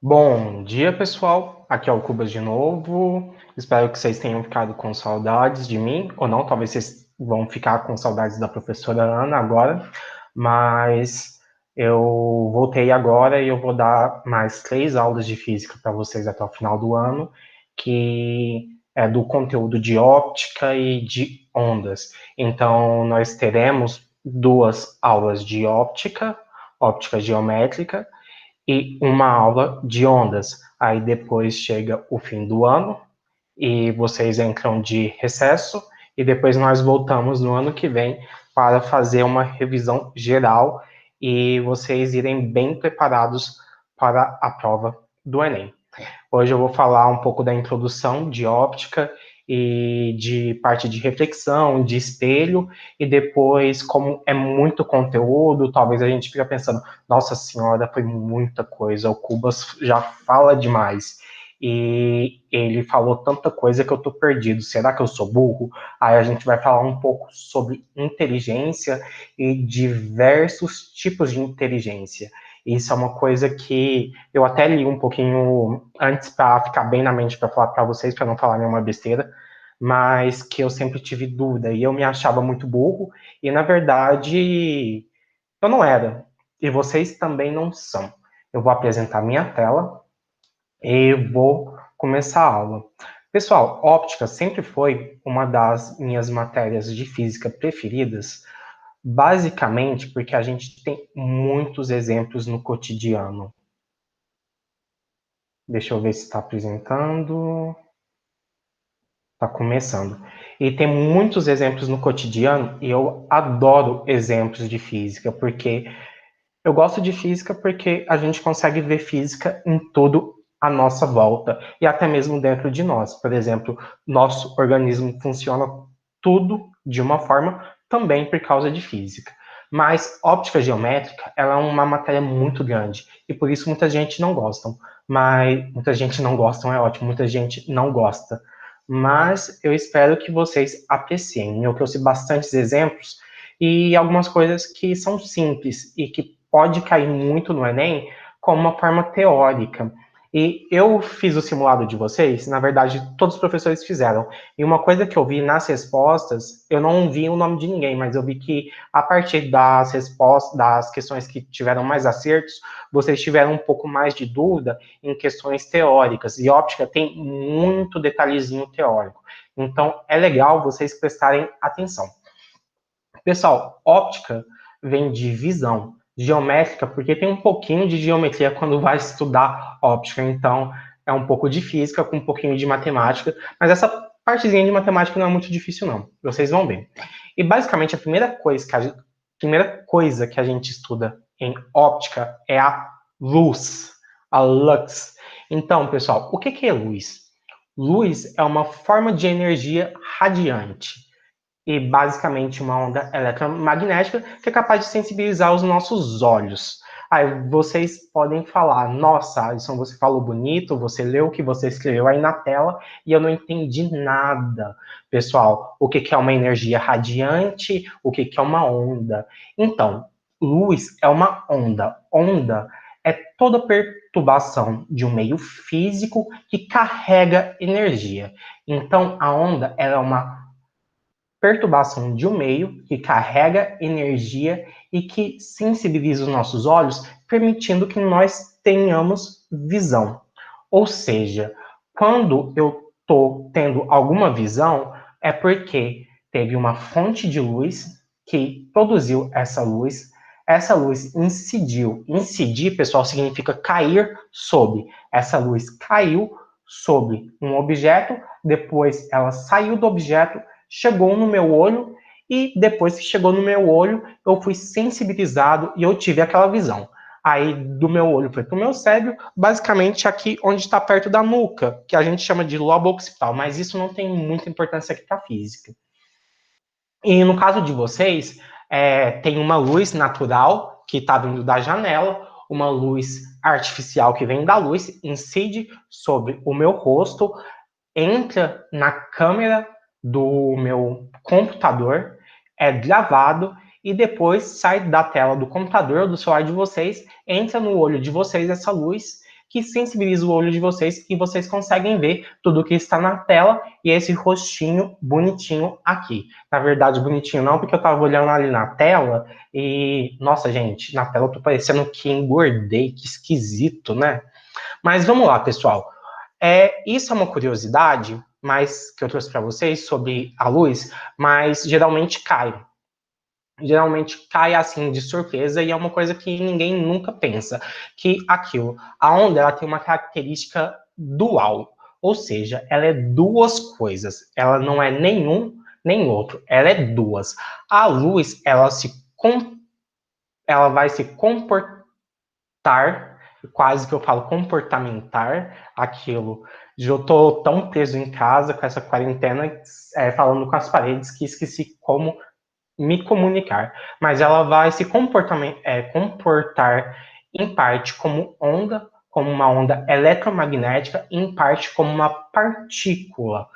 Bom dia, pessoal. Aqui é o Cubas de novo. Espero que vocês tenham ficado com saudades de mim, ou não, talvez vocês vão ficar com saudades da professora Ana agora, mas eu voltei agora e eu vou dar mais 3 aulas de física para vocês até o final do ano, que é do conteúdo de óptica e de ondas. Então, nós teremos 2 aulas de óptica, óptica geométrica, e uma aula de ondas. Aí depois chega o fim do ano e vocês entram de recesso e depois nós voltamos no ano que vem para fazer uma revisão geral e vocês irem bem preparados para a prova do Enem. Hoje eu vou falar um pouco da introdução de óptica e de parte de reflexão, de espelho, e depois, como é muito conteúdo, talvez a gente fique pensando, nossa senhora, foi muita coisa, o Cubas já fala demais. E ele falou tanta coisa que eu tô perdido. Será que eu sou burro? Aí a gente vai falar um pouco sobre inteligência e diversos tipos de inteligência. Isso é uma coisa que eu até li um pouquinho antes para ficar bem na mente para falar para vocês, para não falar nenhuma besteira, mas que eu sempre tive dúvida e eu me achava muito burro e na verdade eu não era. E vocês também não são. Eu vou apresentar minha tela e vou começar a aula. Pessoal, óptica sempre foi uma das minhas matérias de física preferidas, basicamente porque a gente tem muitos exemplos no cotidiano. Deixa eu ver se está apresentando. Está começando. E tem muitos exemplos no cotidiano e eu adoro exemplos de física, porque eu gosto de física porque a gente consegue ver física em tudo à nossa volta e até mesmo dentro de nós. Por exemplo, nosso organismo funciona tudo de uma forma também por causa de física. Mas óptica geométrica, ela é uma matéria muito grande e por isso muita gente não gosta. Mas muita gente não gosta, é ótimo, muita gente não gosta. Mas eu espero que vocês apreciem. Eu trouxe bastantes exemplos e algumas coisas que são simples e que pode cair muito no Enem como uma forma teórica. E eu fiz o simulado de vocês, na verdade, todos os professores fizeram. E uma coisa que eu vi nas respostas, eu não vi o nome de ninguém, mas eu vi que a partir das respostas, das questões que tiveram mais acertos, vocês tiveram um pouco mais de dúvida em questões teóricas. E óptica tem muito detalhezinho teórico. Então, é legal vocês prestarem atenção. Pessoal, óptica vem de visão, geométrica, porque tem um pouquinho de geometria quando vai estudar óptica, então é um pouco de física com um pouquinho de matemática, mas essa partezinha de matemática não é muito difícil não, vocês vão ver. E basicamente a primeira coisa que a gente estuda em óptica é a luz, a lux. Então, pessoal, o que é luz? Luz é uma forma de energia radiante e basicamente uma onda eletromagnética que é capaz de sensibilizar os nossos olhos. Aí vocês podem falar, nossa, Alisson, você falou bonito, você leu o que você escreveu aí na tela e eu não entendi nada. Pessoal, o que é uma energia radiante? O que é uma onda? Então, luz é uma onda. Onda é toda perturbação de um meio físico que carrega energia. Então, a onda ela é uma perturbação de um meio que carrega energia e que sensibiliza os nossos olhos, permitindo que nós tenhamos visão. Ou seja, quando eu estou tendo alguma visão, é porque teve uma fonte de luz que produziu essa luz incidiu. Incidir, pessoal, significa cair sobre. Essa luz caiu sobre um objeto, depois ela saiu do objeto, chegou no meu olho e depois que chegou no meu olho, eu fui sensibilizado e eu tive aquela visão. Aí do meu olho foi para o meu cérebro, basicamente aqui onde está perto da nuca, que a gente chama de lobo occipital, mas isso não tem muita importância aqui para a física. E no caso de vocês, tem uma luz natural que está vindo da janela, uma luz artificial que vem da luz, incide sobre o meu rosto, entra na câmera do meu computador, é gravado e depois sai da tela do computador, do celular de vocês, entra no olho de vocês essa luz que sensibiliza o olho de vocês e vocês conseguem ver tudo que está na tela e esse rostinho bonitinho aqui. Na verdade, bonitinho não, porque eu estava olhando ali na tela e, nossa, gente, na tela eu tô parecendo que engordei, que esquisito, né? Mas vamos lá, pessoal. Isso é uma curiosidade, mas que eu trouxe para vocês sobre a luz, mas geralmente cai. Geralmente cai assim de surpresa e é uma coisa que ninguém nunca pensa, que aquilo, a onda ela tem uma característica dual, ou seja, ela é duas coisas, ela não é nenhum nem outro, ela é duas. A luz, ela vai se comportar, quase que eu falo comportamentar, aquilo. Eu tô tão preso em casa com essa quarentena, falando com as paredes, que esqueci como me comunicar, mas ela vai se comportar em parte como onda, como uma onda eletromagnética, e em parte como uma partícula.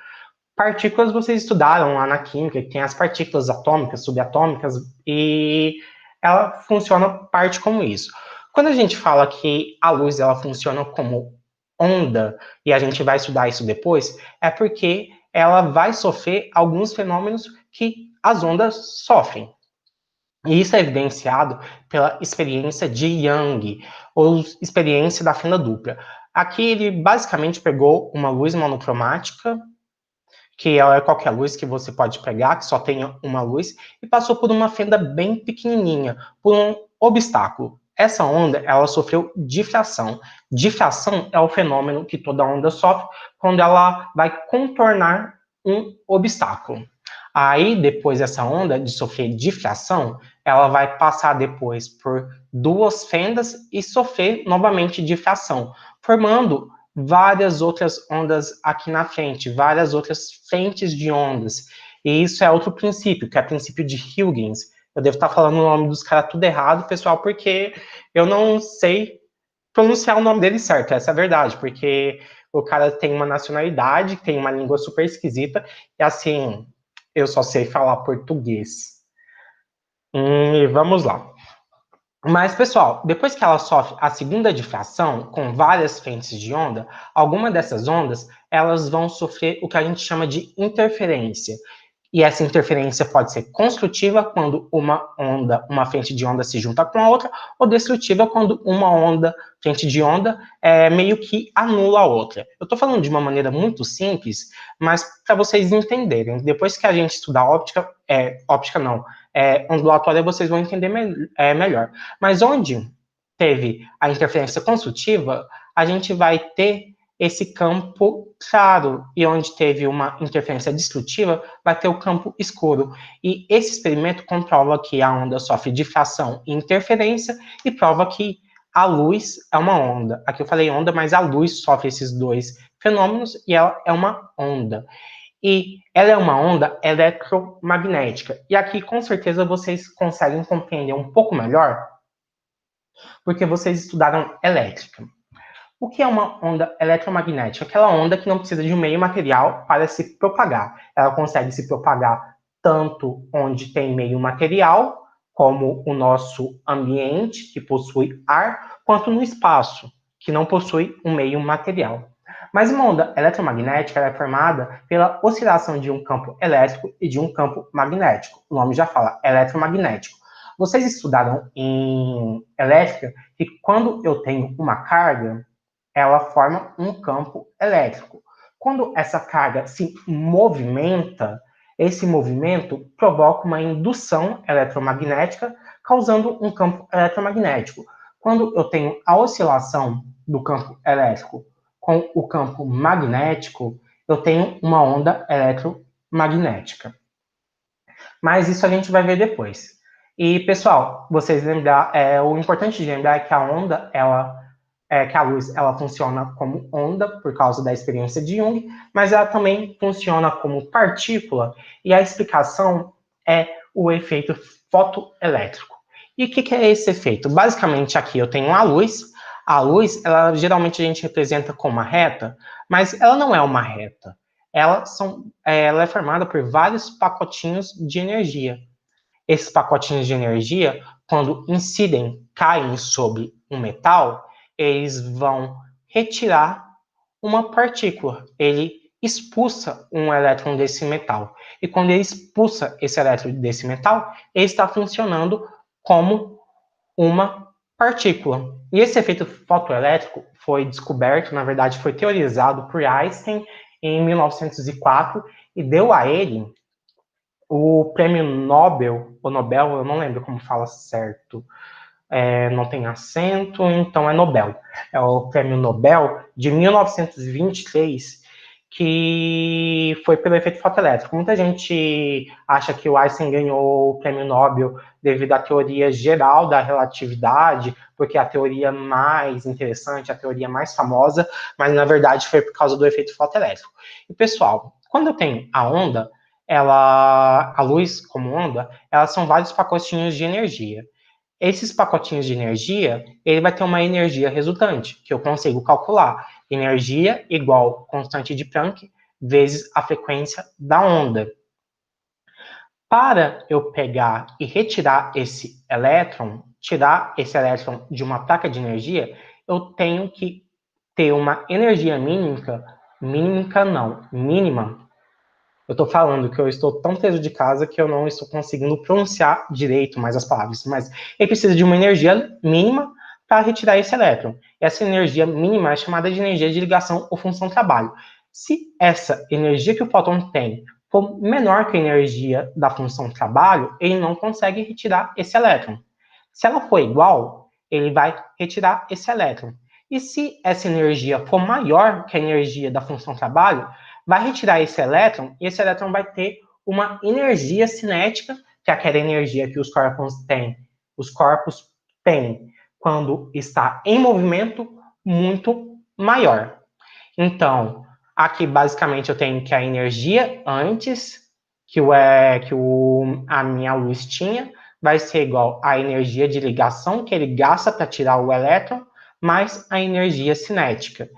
Partículas vocês estudaram lá na química, que tem as partículas atômicas, subatômicas, e ela funciona parte como isso. Quando a gente fala que a luz ela funciona como onda, e a gente vai estudar isso depois, é porque ela vai sofrer alguns fenômenos que as ondas sofrem. E isso é evidenciado pela experiência de Young, ou experiência da fenda dupla. Aqui ele basicamente pegou uma luz monocromática, que é qualquer luz que você pode pegar, que só tenha uma luz, e passou por uma fenda bem pequenininha, por um obstáculo. Essa onda, ela sofreu difração. Difração é o fenômeno que toda onda sofre quando ela vai contornar um obstáculo. Aí, depois dessa onda de sofrer difração, ela vai passar depois por duas fendas e sofrer novamente difração, formando várias outras ondas aqui na frente, várias outras frentes de ondas. E isso é outro princípio, que é o princípio de Huygens. Eu devo estar falando o nome dos caras tudo errado, pessoal, porque eu não sei pronunciar o nome dele certo, essa é a verdade, porque o cara tem uma nacionalidade, tem uma língua super esquisita, e assim, eu só sei falar português. E vamos lá. Mas, pessoal, depois que ela sofre a segunda difração, com várias frentes de onda, algumas dessas ondas, elas vão sofrer o que a gente chama de interferência. E essa interferência pode ser construtiva quando uma frente de onda se junta com a outra, ou destrutiva quando uma frente de onda, meio que anula a outra. Eu estou falando de uma maneira muito simples, mas para vocês entenderem. Depois que a gente estudar óptica não, ondulatória, vocês vão entender melhor. Mas onde teve a interferência construtiva, a gente vai ter esse campo claro, e onde teve uma interferência destrutiva, vai ter o campo escuro. E esse experimento comprova que a onda sofre difração e interferência, e prova que a luz é uma onda. Aqui eu falei onda, mas a luz sofre esses dois fenômenos, e ela é uma onda. E ela é uma onda eletromagnética. E aqui, com certeza, vocês conseguem compreender um pouco melhor, porque vocês estudaram elétrica. O que é uma onda eletromagnética? Aquela onda que não precisa de um meio material para se propagar. Ela consegue se propagar tanto onde tem meio material, como o nosso ambiente, que possui ar, quanto no espaço, que não possui um meio material. Mas uma onda eletromagnética é formada pela oscilação de um campo elétrico e de um campo magnético. O nome já fala, eletromagnético. Vocês estudaram em elétrica que quando eu tenho uma carga, ela forma um campo elétrico. Quando essa carga se movimenta, esse movimento provoca uma indução eletromagnética, causando um campo eletromagnético. Quando eu tenho a oscilação do campo elétrico com o campo magnético, eu tenho uma onda eletromagnética. Mas isso a gente vai ver depois. E, pessoal, vocês lembrar, o importante de lembrar é que a onda, que a luz ela funciona como onda por causa da experiência de Jung, mas ela também funciona como partícula, e a explicação é o efeito fotoelétrico. E o que é esse efeito? Basicamente, aqui eu tenho a luz, ela geralmente a gente representa como uma reta, mas ela não é uma reta. Ela é formada por vários pacotinhos de energia. Esses pacotinhos de energia, quando incidem, caem sobre um metal, eles vão retirar uma partícula. Ele expulsa um elétron desse metal. E quando ele expulsa esse elétron desse metal, ele está funcionando como uma partícula. E esse efeito fotoelétrico foi descoberto, na verdade, foi teorizado por Einstein em 1904 e deu a ele o prêmio Nobel, ou Nobel, eu não lembro como fala certo, não tem acento, então é Nobel. É o prêmio Nobel de 1923, que foi pelo efeito fotoelétrico. Muita gente acha que o Einstein ganhou o prêmio Nobel devido à teoria geral da relatividade, porque é a teoria mais interessante, a teoria mais famosa, mas na verdade foi por causa do efeito fotoelétrico. E pessoal, quando eu tenho a onda, a luz como onda, elas são vários pacotinhos de energia. Esses pacotinhos de energia, ele vai ter uma energia resultante, que eu consigo calcular. Energia igual constante de Planck vezes a frequência da onda. Para eu pegar e retirar esse elétron, tirar esse elétron de uma placa de energia, eu tenho que ter uma energia mínima. Eu estou falando que eu estou tão preso de casa que eu não estou conseguindo pronunciar direito mais as palavras, mas ele precisa de uma energia mínima para retirar esse elétron. Essa energia mínima é chamada de energia de ligação ou função trabalho. Se essa energia que o fóton tem for menor que a energia da função trabalho, ele não consegue retirar esse elétron. Se ela for igual, ele vai retirar esse elétron. E se essa energia for maior que a energia da função trabalho, vai retirar esse elétron e esse elétron vai ter uma energia cinética, que é aquela energia que os corpos têm. Os corpos têm quando está em movimento muito maior. Então, aqui basicamente eu tenho que a energia antes a minha luz tinha vai ser igual à energia de ligação que ele gasta para tirar o elétron, mais a energia cinética.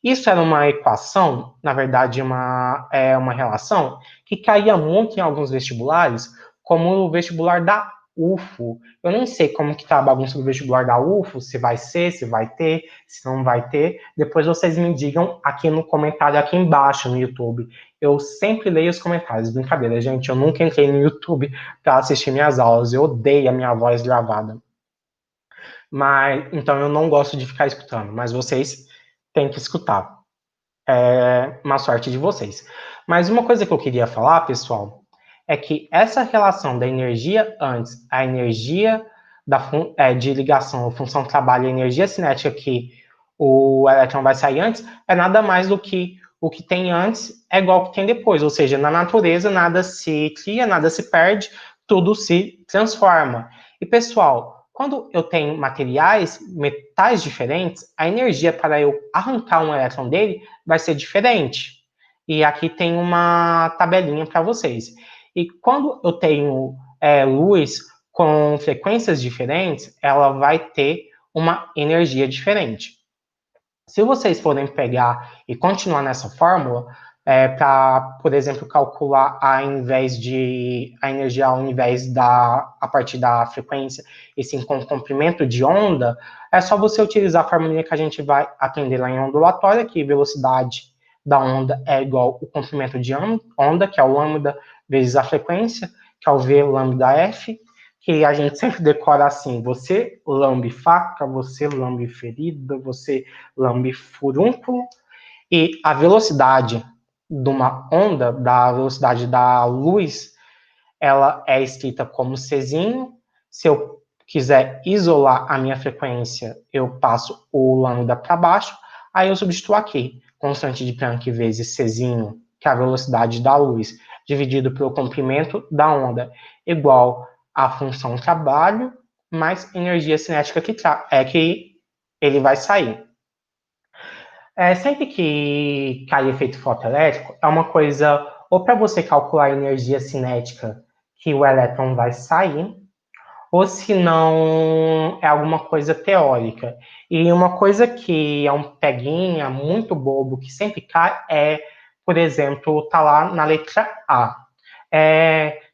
Isso era uma equação, na verdade, uma relação que caía muito em alguns vestibulares, como o vestibular da UFO. Eu nem sei como que tá a bagunça do vestibular da UFO, se vai ser, se vai ter, se não vai ter. Depois vocês me digam aqui no comentário, aqui embaixo no YouTube. Eu sempre leio os comentários. Brincadeira, gente. Eu nunca entrei no YouTube para assistir minhas aulas. Eu odeio a minha voz gravada. Mas, então eu não gosto de ficar escutando. Mas vocês têm que escutar. É uma sorte de vocês. Mas uma coisa que eu queria falar, pessoal, é que essa relação da energia antes, a energia de ligação, a função trabalho, a energia cinética que o elétron vai sair antes, é nada mais do que o que tem antes é igual ao que tem depois. Ou seja, na natureza nada se cria, nada se perde, tudo se transforma. E, pessoal, quando eu tenho metais diferentes, a energia para eu arrancar um elétron dele vai ser diferente. E aqui tem uma tabelinha para vocês. E quando eu tenho luz com frequências diferentes, ela vai ter uma energia diferente. Se vocês forem pegar e continuar nessa fórmula, para, por exemplo, calcular a energia a partir da frequência, e sim com o comprimento de onda, é só você utilizar a fórmula que a gente vai aprender lá em ondulatória, que velocidade da onda é igual ao comprimento de onda, que é o lambda vezes a frequência, que é o V lambda F, que a gente sempre decora assim: você lambe faca, você lambe ferida, você lambe furúnculo, e a velocidade de uma onda, da velocidade da luz, ela é escrita como Czinho. Se eu quiser isolar a minha frequência, eu passo o lambda para baixo, aí eu substituo aqui, constante de Planck vezes Czinho, que é a velocidade da luz, dividido pelo comprimento da onda, igual a função trabalho, mais energia cinética que ele vai sair. Sempre que cai efeito fotoelétrico, é uma coisa, ou para você calcular a energia cinética que o elétron vai sair, ou se não é alguma coisa teórica. E uma coisa que é um peguinha muito bobo que sempre cai é, por exemplo, tá lá na letra A.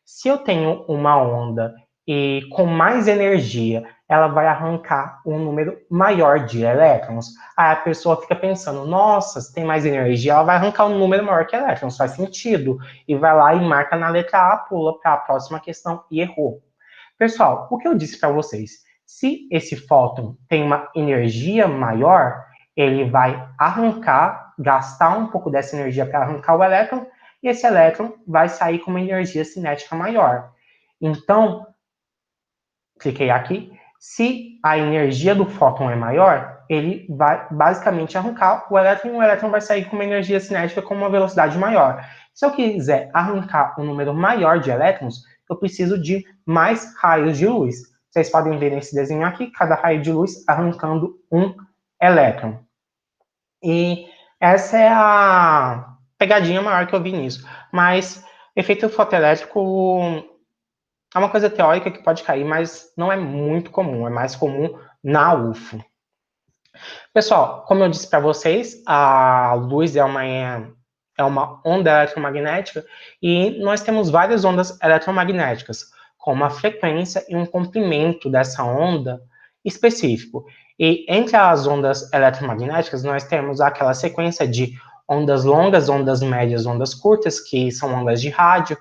Se eu tenho uma onda e com mais energia, ela vai arrancar um número maior de elétrons. Aí a pessoa fica pensando, nossa, se tem mais energia, ela vai arrancar um número maior que elétrons, faz sentido. E vai lá e marca na letra A, pula para a próxima questão e errou. Pessoal, o que eu disse para vocês? Se esse fóton tem uma energia maior, ele vai arrancar, gastar um pouco dessa energia para arrancar o elétron, e esse elétron vai sair com uma energia cinética maior. Então, cliquei aqui. Se a energia do fóton é maior, ele vai basicamente arrancar o elétron e o elétron vai sair com uma energia cinética com uma velocidade maior. Se eu quiser arrancar um número maior de elétrons, eu preciso de mais raios de luz. Vocês podem ver nesse desenho aqui, cada raio de luz arrancando um elétron. E essa é a pegadinha maior que eu vi nisso. Mas efeito fotoelétrico é uma coisa teórica que pode cair, mas não é muito comum, é mais comum na UFO. Pessoal, como eu disse para vocês, a luz é uma onda eletromagnética e nós temos várias ondas eletromagnéticas, com uma frequência e um comprimento dessa onda específico. E entre as ondas eletromagnéticas, nós temos aquela sequência de ondas longas, ondas médias, ondas curtas, que são ondas de rádio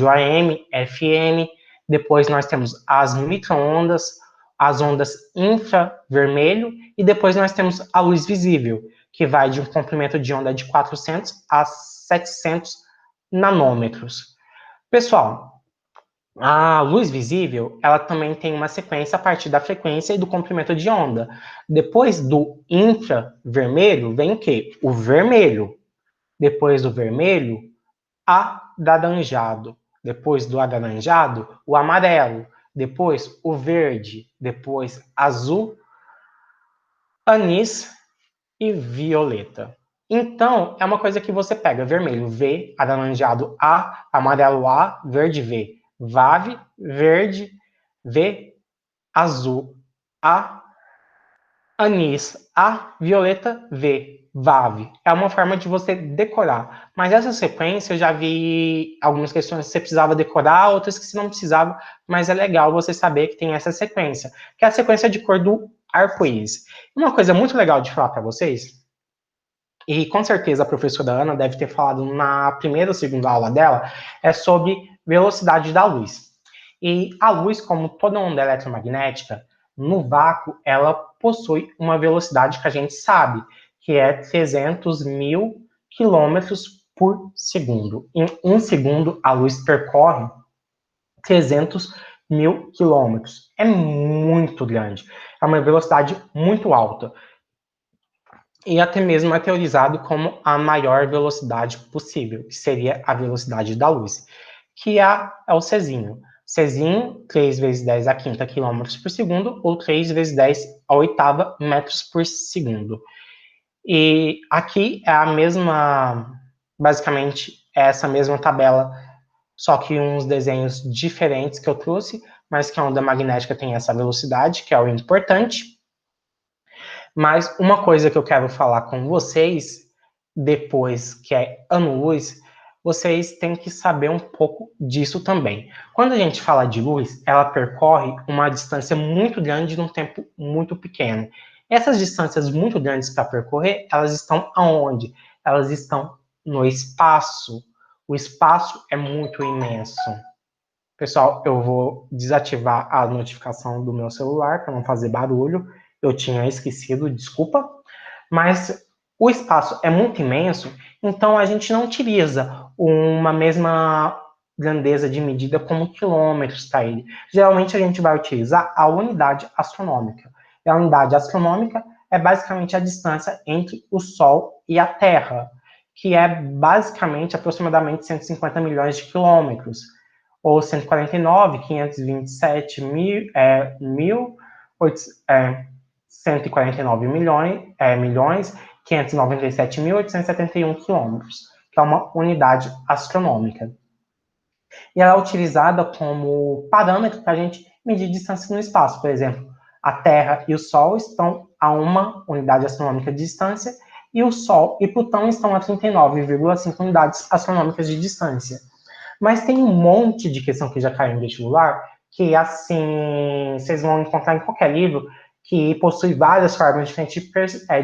AM, FM. Depois nós temos as microondas, as ondas infravermelho, e depois nós temos a luz visível, que vai de um comprimento de onda de 400 a 700 nanômetros. Pessoal, a luz visível, ela também tem uma sequência a partir da frequência e do comprimento de onda. Depois do infravermelho, vem o quê? O vermelho. Depois do vermelho, alaranjado. Depois do alaranjado, o amarelo. Depois o verde. Depois azul, anis e violeta. Então, é uma coisa que você pega vermelho V, alaranjado A, amarelo A, verde V. VAV, verde, V, azul A, anis A, violeta V. VAV. É uma forma de você decorar. Mas essa sequência eu já vi algumas questões que você precisava decorar, outras que você não precisava, mas é legal você saber que tem essa sequência, que é a sequência de cor do arco-íris. Uma coisa muito legal de falar para vocês, e com certeza a professora Ana deve ter falado na primeira ou segunda aula dela, é sobre velocidade da luz. E a luz, como toda onda eletromagnética, no vácuo, ela possui uma velocidade que a gente sabe, que é 300 mil quilômetros por segundo. Em um segundo, a luz percorre 300 mil quilômetros. É muito grande. É uma velocidade muito alta. E até mesmo é teorizado como a maior velocidade possível, que seria a velocidade da luz, que é o Czinho. Czinho, 3 vezes 10 a quinta quilômetros por segundo, ou 3 vezes 10 a oitava metros por segundo. E aqui é a mesma, basicamente, é essa mesma tabela, só que uns desenhos diferentes que eu trouxe, mas que a onda magnética tem essa velocidade, que é o importante. Mas uma coisa que eu quero falar com vocês, depois que é ano-luz, vocês têm que saber um pouco disso também. Quando a gente fala de luz, ela percorre uma distância muito grande num tempo muito pequeno. Essas distâncias muito grandes para percorrer, elas estão aonde? Elas estão no espaço. O espaço é muito imenso. Pessoal, eu vou desativar a notificação do meu celular para não fazer barulho. Eu tinha esquecido, desculpa. Mas o espaço é muito imenso, então a gente não utiliza uma mesma grandeza de medida como quilômetros para ele. Geralmente a gente vai utilizar a unidade astronômica. E a unidade astronômica é basicamente a distância entre o Sol e a Terra, que é basicamente aproximadamente 150 milhões de quilômetros, ou 149, 527 149 milhões 597.871 quilômetros, que é uma unidade astronômica. E ela é utilizada como parâmetro para a gente medir distância no espaço. Por exemplo, a Terra e o Sol estão a uma unidade astronômica de distância e o Sol e Plutão estão a 39,5 unidades astronômicas de distância. Mas tem um monte de questão que já caiu em vestibular, que assim, vocês vão encontrar em qualquer livro, que possui várias formas diferentes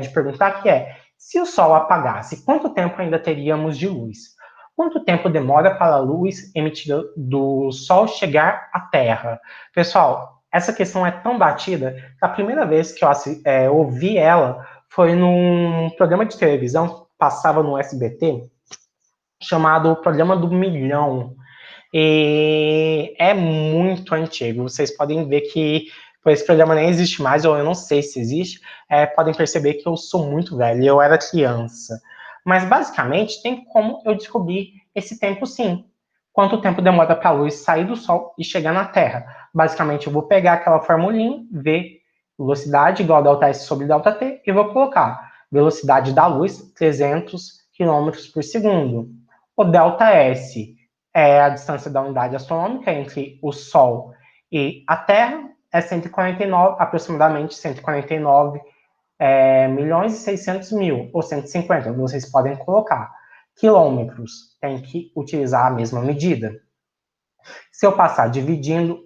de perguntar, que é, se o Sol apagasse, quanto tempo ainda teríamos de luz? Quanto tempo demora para a luz emitida do Sol chegar à Terra? Pessoal, essa questão é tão batida que a primeira vez que eu ouvi ela foi num programa de televisão que passava no SBT, chamado Programa do Milhão. E é muito antigo. Vocês podem ver que esse programa nem existe mais, ou eu não sei se existe. Podem perceber que eu sou muito velho, eu era criança. Mas basicamente tem como eu descobrir esse tempo sim. Quanto tempo demora para a luz sair do Sol e chegar na Terra? Basicamente eu vou pegar aquela formulinha, V velocidade igual a ΔS sobre ΔT, e vou colocar velocidade da luz 300 quilômetros por segundo. O ΔS é a distância da unidade astronômica entre o Sol e a Terra, é 149, aproximadamente 149 milhões e 600 mil, ou 150, vocês podem colocar. Quilômetros, tem que utilizar a mesma medida. Se eu passar dividindo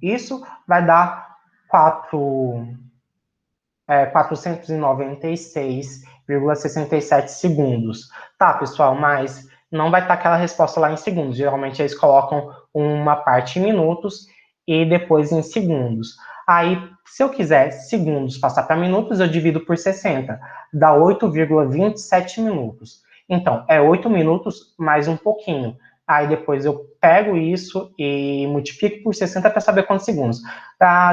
isso, vai dar 496,67 segundos. Tá, pessoal, mas não vai estar aquela resposta lá em segundos. Geralmente eles colocam uma parte em minutos e depois em segundos. Aí, se eu quiser segundos passar para minutos, eu divido por 60. Dá 8,27 minutos. Então, é 8 minutos mais um pouquinho. Aí depois eu pego isso e multiplico por 60 para saber quantos segundos.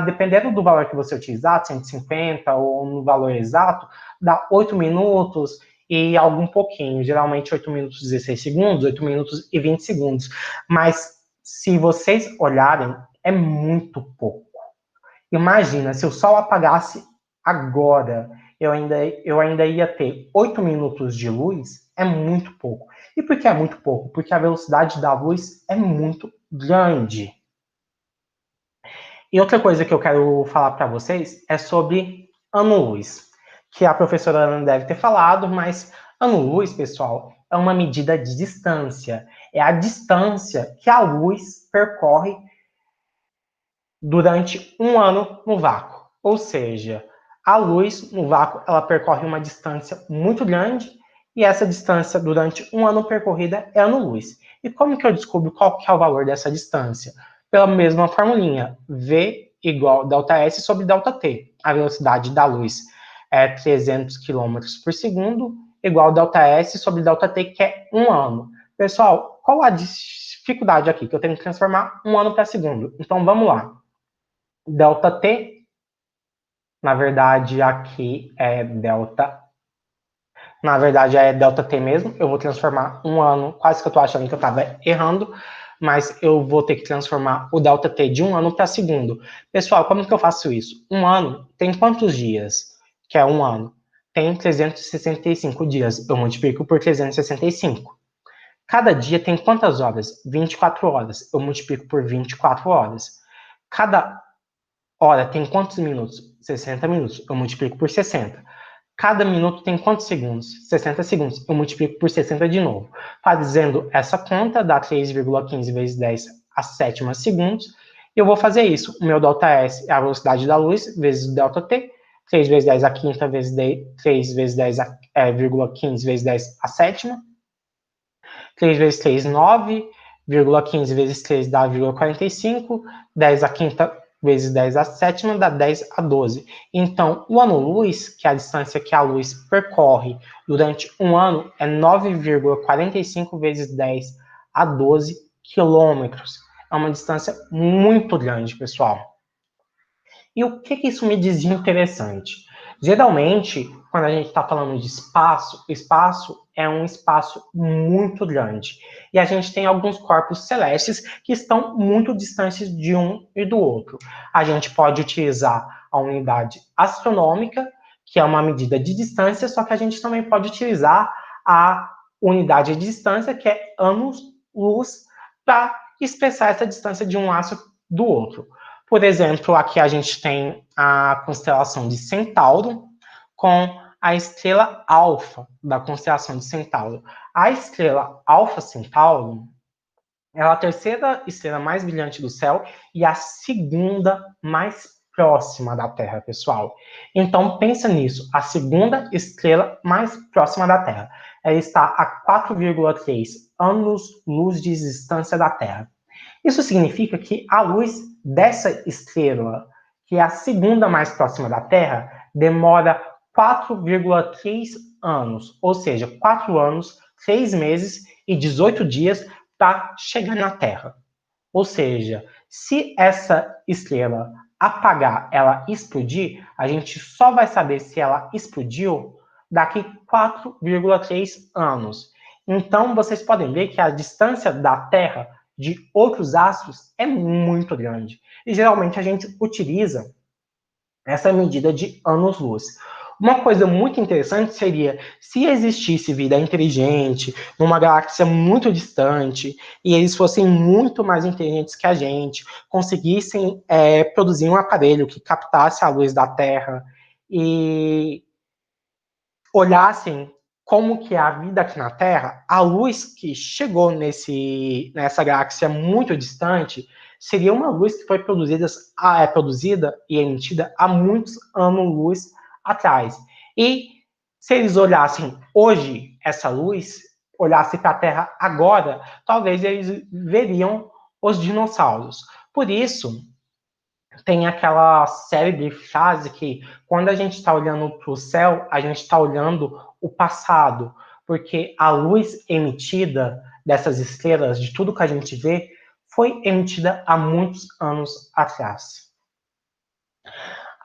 Dependendo do valor que você utilizar, 150 ou no valor exato, dá 8 minutos e algum pouquinho. Geralmente 8 minutos e 16 segundos, 8 minutos e 20 segundos. Mas se vocês olharem, é muito pouco. Imagina, se o Sol apagasse agora, eu ainda ia ter 8 minutos de luz, é muito pouco. E por que é muito pouco? Porque a velocidade da luz é muito grande. E outra coisa que eu quero falar para vocês é sobre ano-luz, que a professora Ana deve ter falado, mas ano-luz, pessoal, é uma medida de distância. É a distância que a luz percorre durante um ano no vácuo. Ou seja, a luz no vácuo ela percorre uma distância muito grande e essa distância durante um ano percorrida é ano-luz. E como que eu descubro qual que é o valor dessa distância? Pela mesma formulinha, V igual ΔS sobre ΔT. A velocidade da luz é 300 km por segundo, igual ΔS sobre ΔT, que é um ano. Pessoal, qual a dificuldade aqui? Que eu tenho que transformar um ano para segundo. Então, vamos lá. ΔT, na verdade, aqui é na verdade é ΔT mesmo, eu vou transformar um ano, quase que eu tô achando que eu tava errando, mas eu vou ter que transformar o ΔT de um ano para segundo. Pessoal, como que eu faço isso? Um ano tem quantos dias? Que é um ano? Tem 365 dias, eu multiplico por 365. Cada dia tem quantas horas? 24 horas, eu multiplico por 24 horas. Cada hora tem quantos minutos? 60 minutos. Eu multiplico por 60. Cada minuto tem quantos segundos? 60 segundos. Eu multiplico por 60 de novo. Fazendo essa conta, dá 3,15 vezes 10 a sétima segundos. Eu vou fazer isso. O meu ΔS é a velocidade da luz, vezes o ΔT. 3 vezes 10 a quinta, vezes 3 vezes 10 a 15 vezes 10 a sétima. 3 vezes 3, 9,15 vezes 3 dá 0,45, 10 a quinta vezes 10 a sétima dá 10 a 12. Então, o ano-luz, que é a distância que a luz percorre durante um ano, é 9,45 vezes 10 a 12 quilômetros. É uma distância muito grande, pessoal. E o que isso me diz de interessante? Geralmente, quando a gente está falando de espaço, espaço é um espaço muito grande. E a gente tem alguns corpos celestes que estão muito distantes de um e do outro. A gente pode utilizar a unidade astronômica, que é uma medida de distância, só que a gente também pode utilizar a unidade de distância, que é anos-luz, para expressar essa distância de um astro do outro. Por exemplo, aqui a gente tem a constelação de Centauro com a estrela Alfa da constelação de Centauro. A estrela Alfa Centauro, Ela é a terceira estrela mais brilhante do céu e a segunda mais próxima da Terra, pessoal. Então, pensa nisso. A segunda estrela mais próxima da Terra. Ela está a 4,3 anos-luz de distância da Terra. Isso significa que a luz dessa estrela, que é a segunda mais próxima da Terra, demora 4,3 anos, ou seja, 4 anos, 3 meses e 18 dias para chegar na Terra. Ou seja, se essa estrela apagar, ela explodir, a gente só vai saber se ela explodiu daqui 4,3 anos. Então, vocês podem ver que a distância da Terra de outros astros é muito grande. E geralmente a gente utiliza essa medida de anos-luz. Uma coisa muito interessante seria se existisse vida inteligente numa galáxia muito distante e eles fossem muito mais inteligentes que a gente, conseguissem produzir um aparelho que captasse a luz da Terra e olhassem como que é a vida aqui na Terra, a luz que chegou nessa galáxia muito distante seria uma luz que foi produzida e emitida há muitos anos-luz atrás. E se eles olhassem hoje essa luz, olhassem para a Terra agora, talvez eles veriam os dinossauros. Por isso, tem aquela célebre frase que quando a gente está olhando para o céu, a gente está olhando o passado, porque a luz emitida dessas estrelas, de tudo que a gente vê, foi emitida há muitos anos atrás.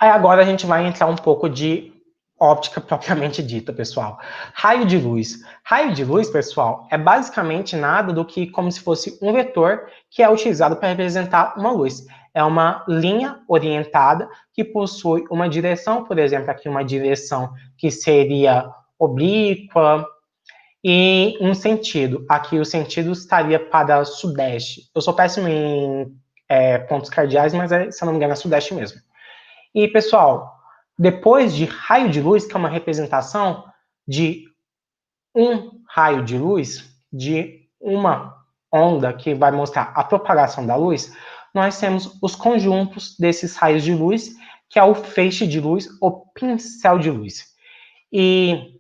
Aí agora a gente vai entrar um pouco de óptica propriamente dita, pessoal. Raio de luz. Raio de luz, pessoal, é basicamente nada do que como se fosse um vetor que é utilizado para representar uma luz. É uma linha orientada que possui uma direção, por exemplo, aqui uma direção que seria oblíqua, e um sentido. Aqui o sentido estaria para sudeste. Eu sou péssimo em pontos cardeais, mas se eu não me engano é sudeste mesmo. E, pessoal, depois de raio de luz, que é uma representação de um raio de luz, de uma onda que vai mostrar a propagação da luz, nós temos os conjuntos desses raios de luz, que é o feixe de luz, o pincel de luz. E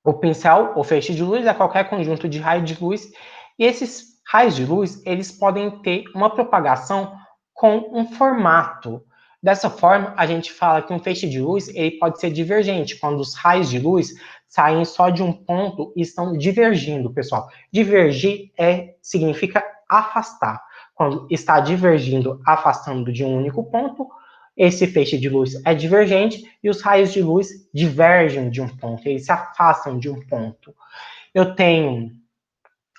o pincel, ou feixe de luz, é qualquer conjunto de raio de luz, e esses raios de luz, eles podem ter uma propagação com um formato. Dessa forma, a gente fala que um feixe de luz ele pode ser divergente, quando os raios de luz saem só de um ponto e estão divergindo, pessoal. Divergir significa afastar. Quando está divergindo, afastando de um único ponto, esse feixe de luz é divergente e os raios de luz divergem de um ponto, eles se afastam de um ponto. Eu tenho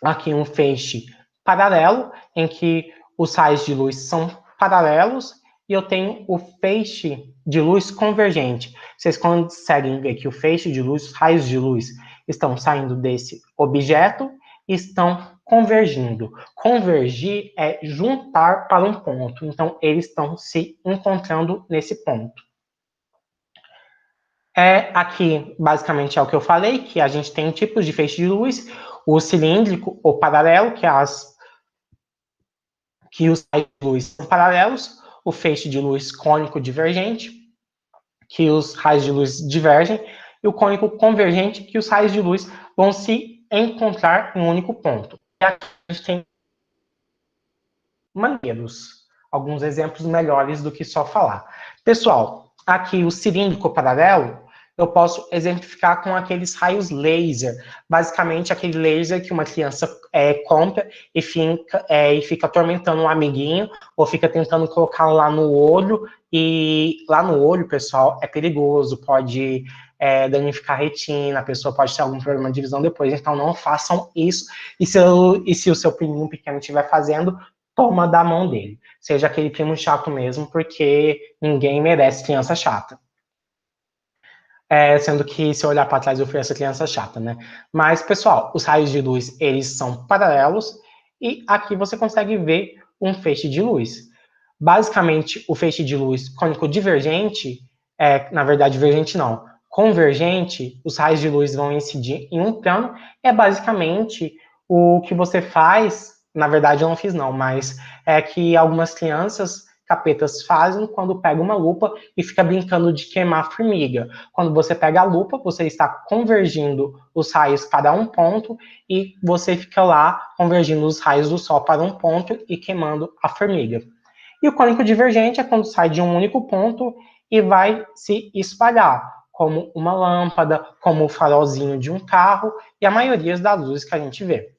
aqui um feixe paralelo, em que os raios de luz são paralelos, e eu tenho o feixe de luz convergente. Vocês conseguem ver que o feixe de luz, os raios de luz, estão saindo desse objeto e estão convergindo. Convergir é juntar para um ponto. Então, eles estão se encontrando nesse ponto. Aqui, basicamente, é o que eu falei, que a gente tem tipos de feixe de luz, o cilíndrico, o paralelo, que os raios de luz são paralelos, o feixe de luz cônico divergente, que os raios de luz divergem, e o cônico convergente, que os raios de luz vão se encontrar em um único ponto. E aqui a gente tem maneiros, alguns exemplos melhores do que só falar. Pessoal, aqui o cilíndrico paralelo, eu posso exemplificar com aqueles raios laser, basicamente aquele laser que uma criança compra e fica atormentando um amiguinho, ou fica tentando colocar lá no olho, e lá no olho, pessoal, é perigoso, pode danificar a retina, a pessoa pode ter algum problema de visão depois, então não façam isso, e se o seu priminho pequeno estiver fazendo, toma da mão dele. Seja aquele primo chato mesmo, porque ninguém merece criança chata. Sendo que se eu olhar para trás eu fui essa criança chata, né? Mas, pessoal, os raios de luz, eles são paralelos e aqui você consegue ver um feixe de luz. Basicamente, o feixe de luz cônico divergente, na verdade, divergente não, convergente, os raios de luz vão incidir em um plano, é basicamente o que você faz na verdade eu não fiz não, mas é que algumas crianças capetas fazem quando pega uma lupa e fica brincando de queimar formiga. Quando você pega a lupa, você está convergindo os raios para um ponto e você fica lá convergindo os raios do sol para um ponto e queimando a formiga. E o cônico divergente é quando sai de um único ponto e vai se espalhar, como uma lâmpada, como o farolzinho de um carro e a maioria das luzes que a gente vê.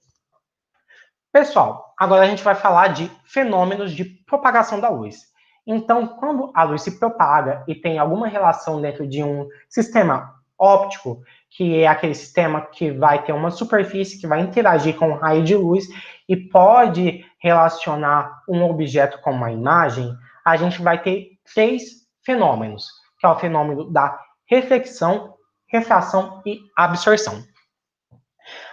Pessoal, agora a gente vai falar de fenômenos de propagação da luz. Então, quando a luz se propaga e tem alguma relação dentro de um sistema óptico, que é aquele sistema que vai ter uma superfície que vai interagir com o raio de luz e pode relacionar um objeto com uma imagem, a gente vai ter três fenômenos, que é o fenômeno da reflexão, refração e absorção.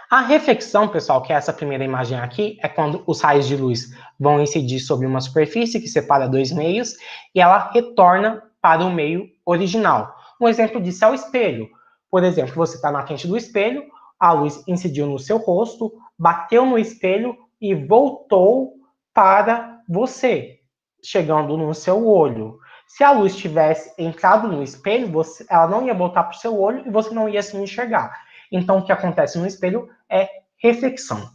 A reflexão, pessoal, que é essa primeira imagem aqui, é quando os raios de luz vão incidir sobre uma superfície que separa dois meios e ela retorna para o meio original. Um exemplo disso é o espelho. Por exemplo, você está na frente do espelho, a luz incidiu no seu rosto, bateu no espelho e voltou para você, chegando no seu olho. Se a luz tivesse entrado no espelho, ela não ia voltar para o seu olho e você não ia se enxergar. Então, o que acontece no espelho é reflexão.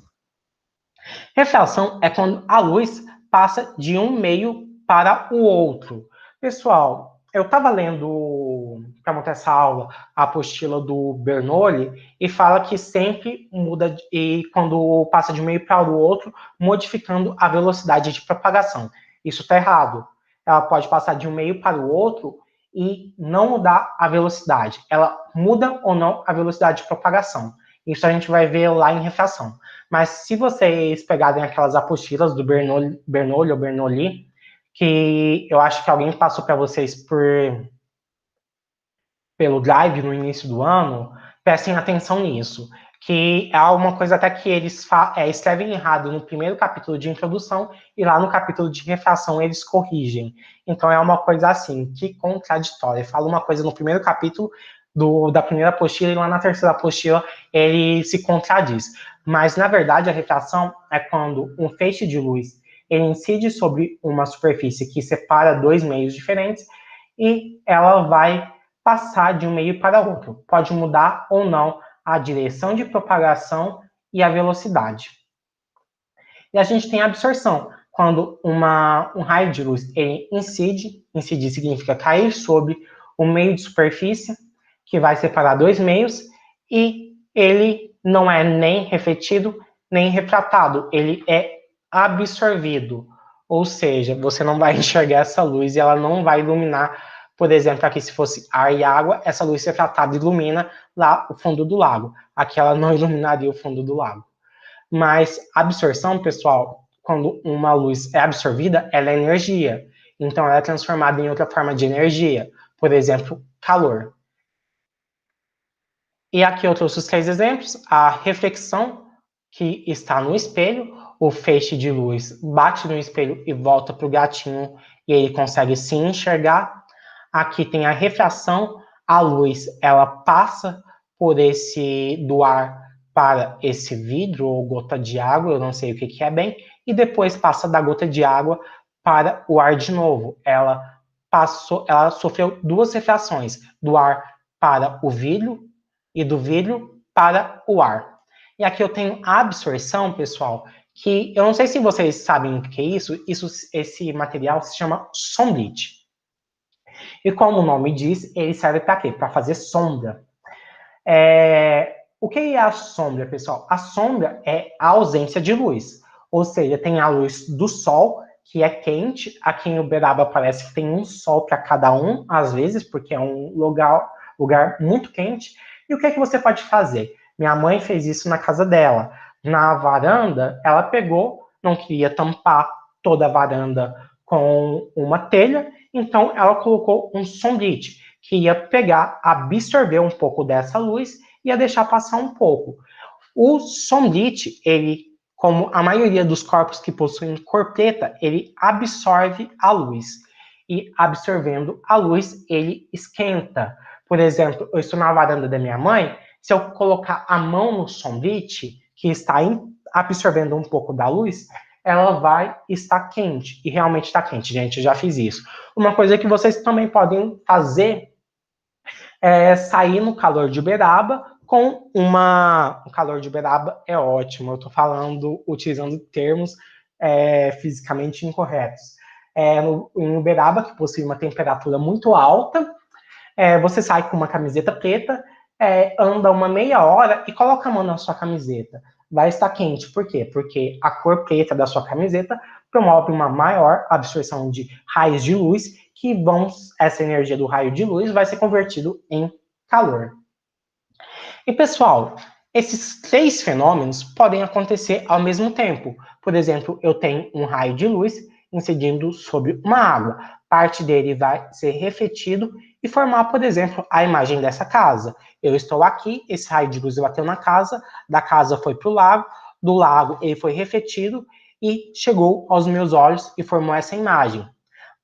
Refração é quando a luz passa de um meio para o outro. Pessoal, eu estava lendo, para montar essa aula, a apostila do Bernoulli, e fala que sempre muda, e quando passa de um meio para o outro, modificando a velocidade de propagação. Isso está errado. Ela pode passar de um meio para o outro e não mudar a velocidade. Ela muda ou não a velocidade de propagação. Isso a gente vai ver lá em refração. Mas se vocês pegarem aquelas apostilas do Bernoulli ou Bernoulli, que eu acho que alguém passou para vocês pelo Drive no início do ano, prestem atenção nisso. Que é uma coisa até que eles escrevem errado no primeiro capítulo de introdução e lá no capítulo de refração eles corrigem. Então é uma coisa assim, que contraditória. Fala uma coisa no primeiro capítulo da primeira apostila e lá na terceira apostila ele se contradiz. Mas na verdade a refração é quando um feixe de luz ele incide sobre uma superfície que separa dois meios diferentes e ela vai passar de um meio para outro. Pode mudar ou não a direção de propagação e a velocidade. E a gente tem a absorção, quando um raio de luz ele incide, incidir significa cair sobre o meio de superfície, que vai separar dois meios, e ele não é nem refletido, nem refratado, ele é absorvido. Ou seja, você não vai enxergar essa luz e ela não vai iluminar. Por exemplo, aqui se fosse ar e água, essa luz refratada ilumina lá o fundo do lago. Aqui ela não iluminaria o fundo do lago. Mas absorção, pessoal, quando uma luz é absorvida, ela é energia. Então, ela é transformada em outra forma de energia. Por exemplo, calor. E aqui eu trouxe os três exemplos. A reflexão, que está no espelho. O feixe de luz bate no espelho e volta para o gatinho e ele consegue se enxergar. Aqui tem a refração, a luz ela passa por do ar para esse vidro ou gota de água, eu não sei o que é bem, e depois passa da gota de água para o ar de novo. Ela sofreu duas refrações, do ar para o vidro e do vidro para o ar. E aqui eu tenho a absorção, pessoal, que eu não sei se vocês sabem o que é isso, esse material se chama sombrite. E como o nome diz, ele serve para quê? Para fazer sombra. O que é a sombra, pessoal? A sombra é a ausência de luz. Ou seja, tem a luz do sol, que é quente. Aqui em Uberaba parece que tem um sol para cada um, às vezes, porque é um lugar muito quente. E o que é que você pode fazer? Minha mãe fez isso na casa dela. Na varanda, ela pegou, não queria tampar toda a varanda com uma telha, então ela colocou um sombrite, que ia pegar, absorver um pouco dessa luz e ia deixar passar um pouco. O sombrite, ele, como a maioria dos corpos que possuem cor preta, ele absorve a luz. E absorvendo a luz, ele esquenta. Por exemplo, eu estou na varanda da minha mãe, se eu colocar a mão no sombrite, que está absorvendo um pouco da luz, ela vai estar quente, e realmente está quente, gente, eu já fiz isso. Uma coisa que vocês também podem fazer é sair no calor de Uberaba com uma... O calor de Uberaba é ótimo, eu estou falando, utilizando termos fisicamente incorretos. Em Uberaba, que possui uma temperatura muito alta, você sai com uma camiseta preta, anda uma meia hora e coloca a mão na sua camiseta. Vai estar quente. Por quê? Porque a cor preta da sua camiseta promove uma maior absorção de raios de luz, que essa energia do raio de luz vai ser convertido em calor. E, pessoal, esses três fenômenos podem acontecer ao mesmo tempo. Por exemplo, eu tenho um raio de luz incidindo sobre uma água. Parte dele vai ser refletido e formar, por exemplo, a imagem dessa casa. Eu estou aqui, esse raio de luz bateu na casa, da casa foi para o lago, do lago ele foi refletido e chegou aos meus olhos e formou essa imagem.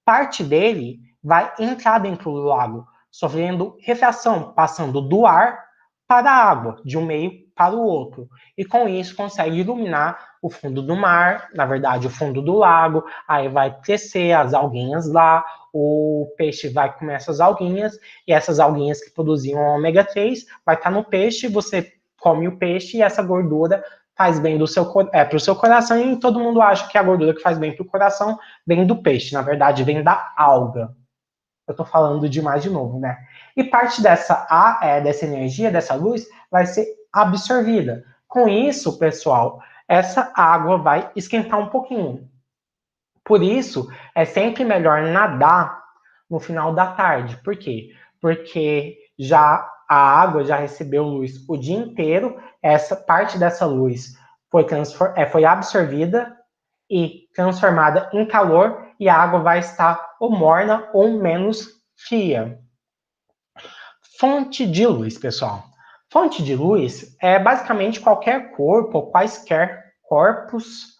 Parte dele vai entrar dentro do lago, sofrendo refração, passando do ar para a água, de um meio para o outro. E com isso consegue iluminar o fundo do mar, na verdade o fundo do lago, aí vai crescer as alguinhas lá, o peixe vai comer essas alguinhas, e essas alguinhas que produziam ômega 3 vai estar no peixe, você come o peixe e essa gordura faz bem para o seu coração, e todo mundo acha que a gordura que faz bem para o coração vem do peixe, na verdade vem da alga. Eu estou falando demais de novo, né? E parte dessa energia, dessa luz, vai ser absorvida. Com isso, pessoal, essa água vai esquentar um pouquinho. Por isso, é sempre melhor nadar no final da tarde. Por quê? Porque já a água já recebeu luz o dia inteiro, essa parte dessa luz foi absorvida e transformada em calor, e a água vai estar ou morna ou menos fria. Fonte de luz, pessoal. Fonte de luz é basicamente qualquer corpo ou quaisquer corpos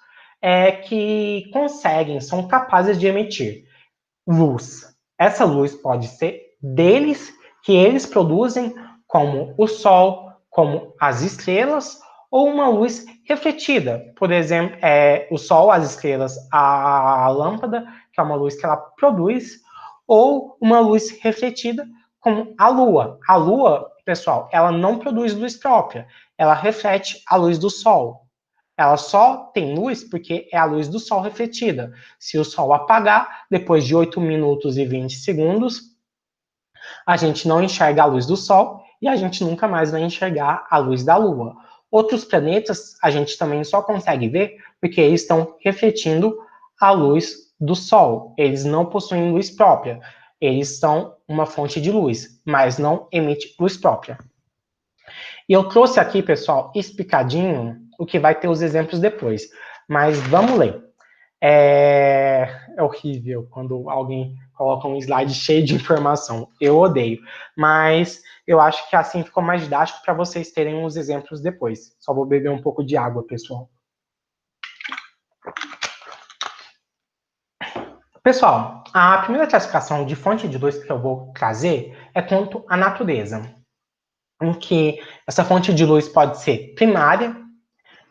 que conseguem, são capazes de emitir luz. Essa luz pode ser deles, que eles produzem, como o Sol, como as estrelas, ou uma luz refletida. Por exemplo, o Sol, as estrelas, a lâmpada, que é uma luz que ela produz, ou uma luz refletida, como a Lua. A Lua, pessoal, ela não produz luz própria, ela reflete a luz do Sol. Ela só tem luz porque é a luz do Sol refletida. Se o Sol apagar, depois de 8 minutos e 20 segundos, a gente não enxerga a luz do Sol e a gente nunca mais vai enxergar a luz da Lua. Outros planetas a gente também só consegue ver porque eles estão refletindo a luz do Sol. Eles não possuem luz própria. Eles são uma fonte de luz, mas não emitem luz própria. E eu trouxe aqui, pessoal, explicadinho, o que vai ter os exemplos depois. Mas vamos ler. É horrível quando alguém coloca um slide cheio de informação. Eu odeio. Mas eu acho que assim ficou mais didático para vocês terem os exemplos depois. Só vou beber um pouco de água, pessoal. Pessoal, a primeira classificação de fonte de luz que eu vou trazer é quanto à natureza, em que essa fonte de luz pode ser primária,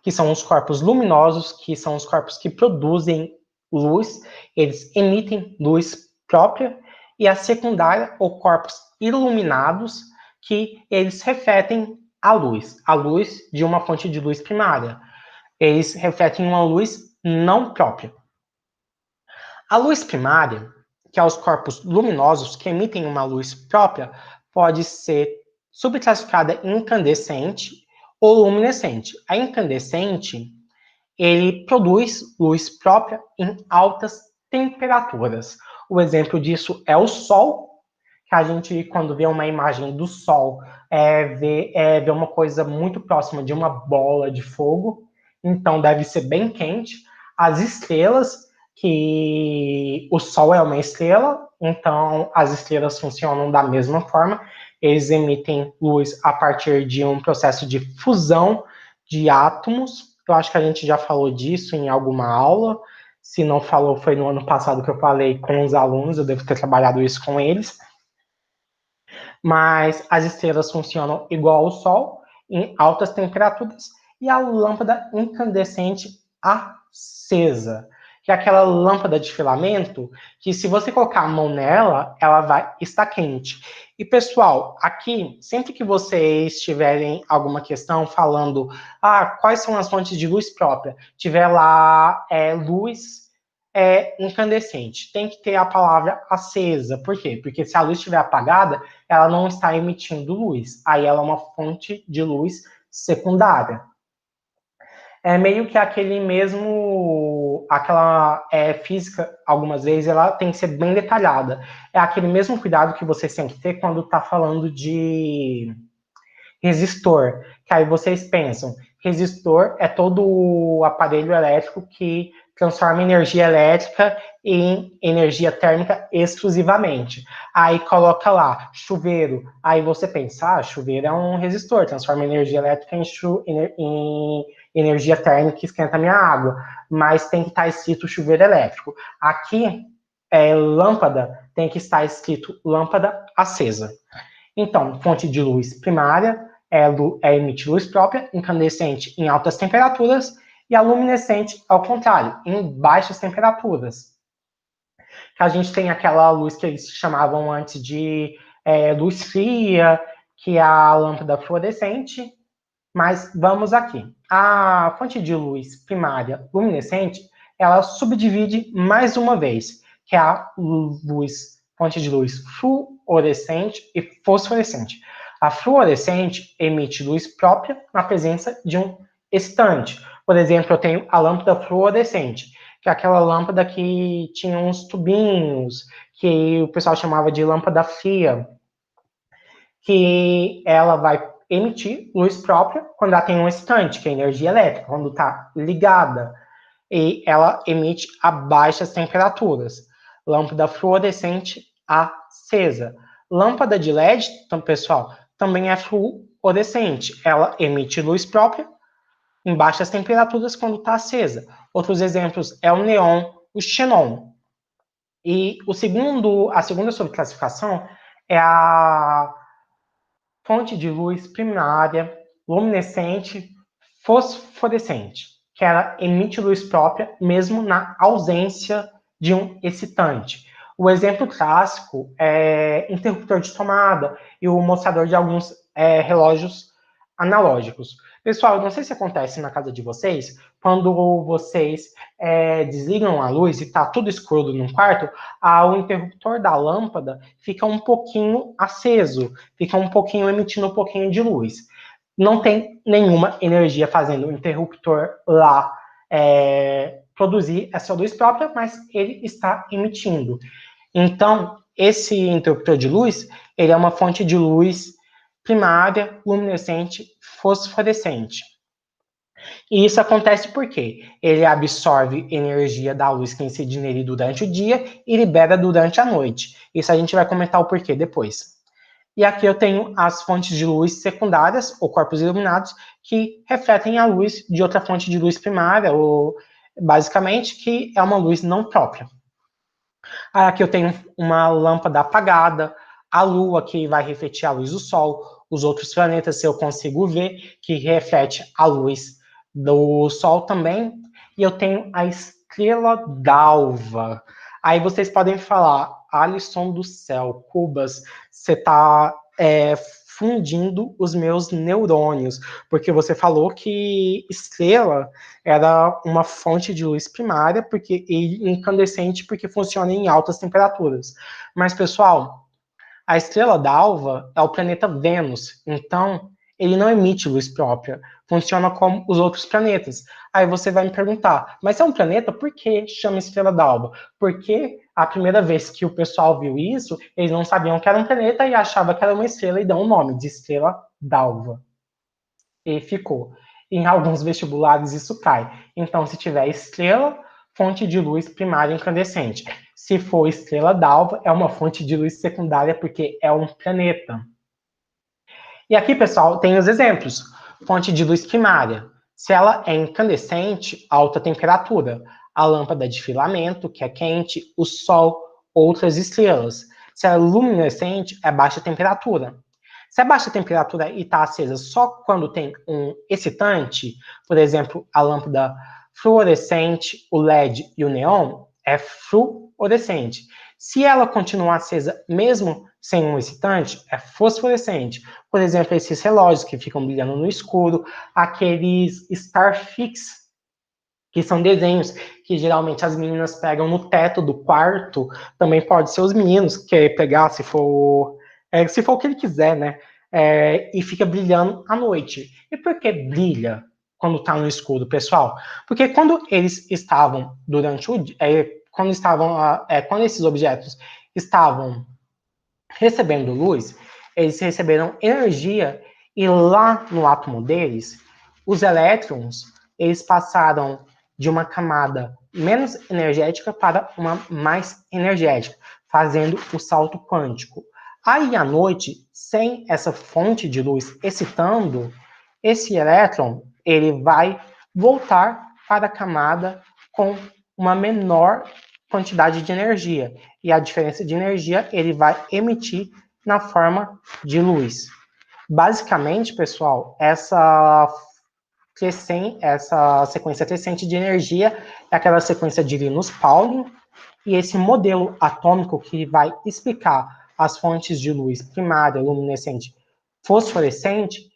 que são os corpos luminosos, que são os corpos que produzem luz, eles emitem luz própria, e a secundária, ou corpos iluminados, que eles refletem a luz de uma fonte de luz primária. Eles refletem uma luz não própria. A luz primária, que é os corpos luminosos que emitem uma luz própria, pode ser subclassificada em incandescente ou luminescente. A incandescente, ele produz luz própria em altas temperaturas. O exemplo disso é o Sol, que a gente, quando vê uma imagem do Sol, vê uma coisa muito próxima de uma bola de fogo, então deve ser bem quente. As estrelas, que o Sol é uma estrela, então as estrelas funcionam da mesma forma, eles emitem luz a partir de um processo de fusão de átomos. Eu acho que a gente já falou disso em alguma aula. Se não falou, foi no ano passado que eu falei com os alunos, eu devo ter trabalhado isso com eles. Mas as estrelas funcionam igual ao Sol, em altas temperaturas, e a lâmpada incandescente, a acesa, que é aquela lâmpada de filamento que, se você colocar a mão nela, ela vai estar quente. E, pessoal, aqui, sempre que vocês tiverem alguma questão falando quais são as fontes de luz própria, tiver lá luz incandescente, tem que ter a palavra acesa. Por quê? Porque se a luz estiver apagada, ela não está emitindo luz. Aí ela é uma fonte de luz secundária. É meio que aquela física, algumas vezes, ela tem que ser bem detalhada. É aquele mesmo cuidado que você tem que ter quando está falando de resistor, que aí vocês pensam, resistor é todo o aparelho elétrico que transforma energia elétrica em energia térmica exclusivamente. Aí coloca lá, chuveiro, aí você pensa, chuveiro é um resistor, transforma energia elétrica em energia térmica que esquenta a minha água, mas tem que estar escrito chuveiro elétrico. Aqui, lâmpada, tem que estar escrito lâmpada acesa. Então, fonte de luz primária emite luz própria, incandescente em altas temperaturas, e a luminescente, ao contrário, em baixas temperaturas. A gente tem aquela luz que eles chamavam antes de luz fria, que é a lâmpada fluorescente, mas vamos aqui. A fonte de luz primária luminescente, ela subdivide mais uma vez, que é a fonte de luz fluorescente e fosforescente. A fluorescente emite luz própria na presença de um excitante. Por exemplo, eu tenho a lâmpada fluorescente, que é aquela lâmpada que tinha uns tubinhos, que o pessoal chamava de lâmpada fria, que ela vai emitir luz própria quando ela tem um excitante, que é energia elétrica, quando está ligada, e ela emite a baixas temperaturas. Lâmpada fluorescente acesa. Lâmpada de LED, então, pessoal, também é fluorescente. Ela emite luz própria em baixas temperaturas quando está acesa. Outros exemplos é o neon, o xenon. E a segunda subclassificação é a fonte de luz primária, luminescente, fosforescente, que ela emite luz própria mesmo na ausência de um excitante. O exemplo clássico é interruptor de tomada e o mostrador de alguns relógios analógicos. Pessoal, não sei se acontece na casa de vocês, quando vocês desligam a luz e está tudo escuro num quarto, o interruptor da lâmpada fica um pouquinho aceso, fica um pouquinho emitindo um pouquinho de luz. Não tem nenhuma energia fazendo o interruptor lá produzir essa luz própria, mas ele está emitindo. Então, esse interruptor de luz, ele é uma fonte de luz primária, luminescente, fosforescente. E isso acontece porque ele absorve energia da luz que incide nele durante o dia e libera durante a noite. Isso a gente vai comentar o porquê depois. E aqui eu tenho as fontes de luz secundárias, ou corpos iluminados, que refletem a luz de outra fonte de luz primária, ou basicamente que é uma luz não própria. Aqui eu tenho uma lâmpada apagada, a Lua, que vai refletir a luz do Sol, os outros planetas, se eu consigo ver, que reflete a luz do Sol também. E eu tenho a estrela d'alva. Aí vocês podem falar, Alisson do céu, Cubas, você está fundindo os meus neurônios, porque você falou que estrela era uma fonte de luz primária e incandescente porque funciona em altas temperaturas. Mas, pessoal, a estrela d'alva é o planeta Vênus, então ele não emite luz própria, funciona como os outros planetas. Aí você vai me perguntar, mas é um planeta, por que chama estrela d'alva? Porque a primeira vez que o pessoal viu isso, eles não sabiam que era um planeta e achavam que era uma estrela e dão o nome de estrela d'alva. E ficou. Em alguns vestibulares isso cai. Então, se tiver estrela, fonte de luz primária incandescente. Se for estrela d'alva, é uma fonte de luz secundária porque é um planeta. E aqui, pessoal, tem os exemplos. Fonte de luz primária. Se ela é incandescente, alta temperatura. A lâmpada de filamento, que é quente, o sol, outras estrelas. Se ela é luminescente, é baixa temperatura. Se é baixa temperatura e está acesa só quando tem um excitante, por exemplo, a lâmpada Fluorescente, o LED e o neon é fluorescente. Se ela continuar acesa mesmo sem um excitante, é fosforescente. Por exemplo, esses relógios que ficam brilhando no escuro, aqueles Starfix, que são desenhos que geralmente as meninas pegam no teto do quarto, também pode ser os meninos que pegar, se for o que ele quiser, né? E fica brilhando à noite. E por que brilha quando está no escuro, pessoal? Porque quando eles estavam durante o quando esses objetos estavam recebendo luz, eles receberam energia e lá no átomo deles, os elétrons, eles passaram de uma camada menos energética para uma mais energética, fazendo o salto quântico. Aí à noite, sem essa fonte de luz excitando, esse elétron, ele vai voltar para a camada com uma menor quantidade de energia. E a diferença de energia ele vai emitir na forma de luz. Basicamente, pessoal, essa sequência crescente de energia é aquela sequência de Linus-Pauling, e esse modelo atômico que vai explicar as fontes de luz primária, luminescente, fosforescente,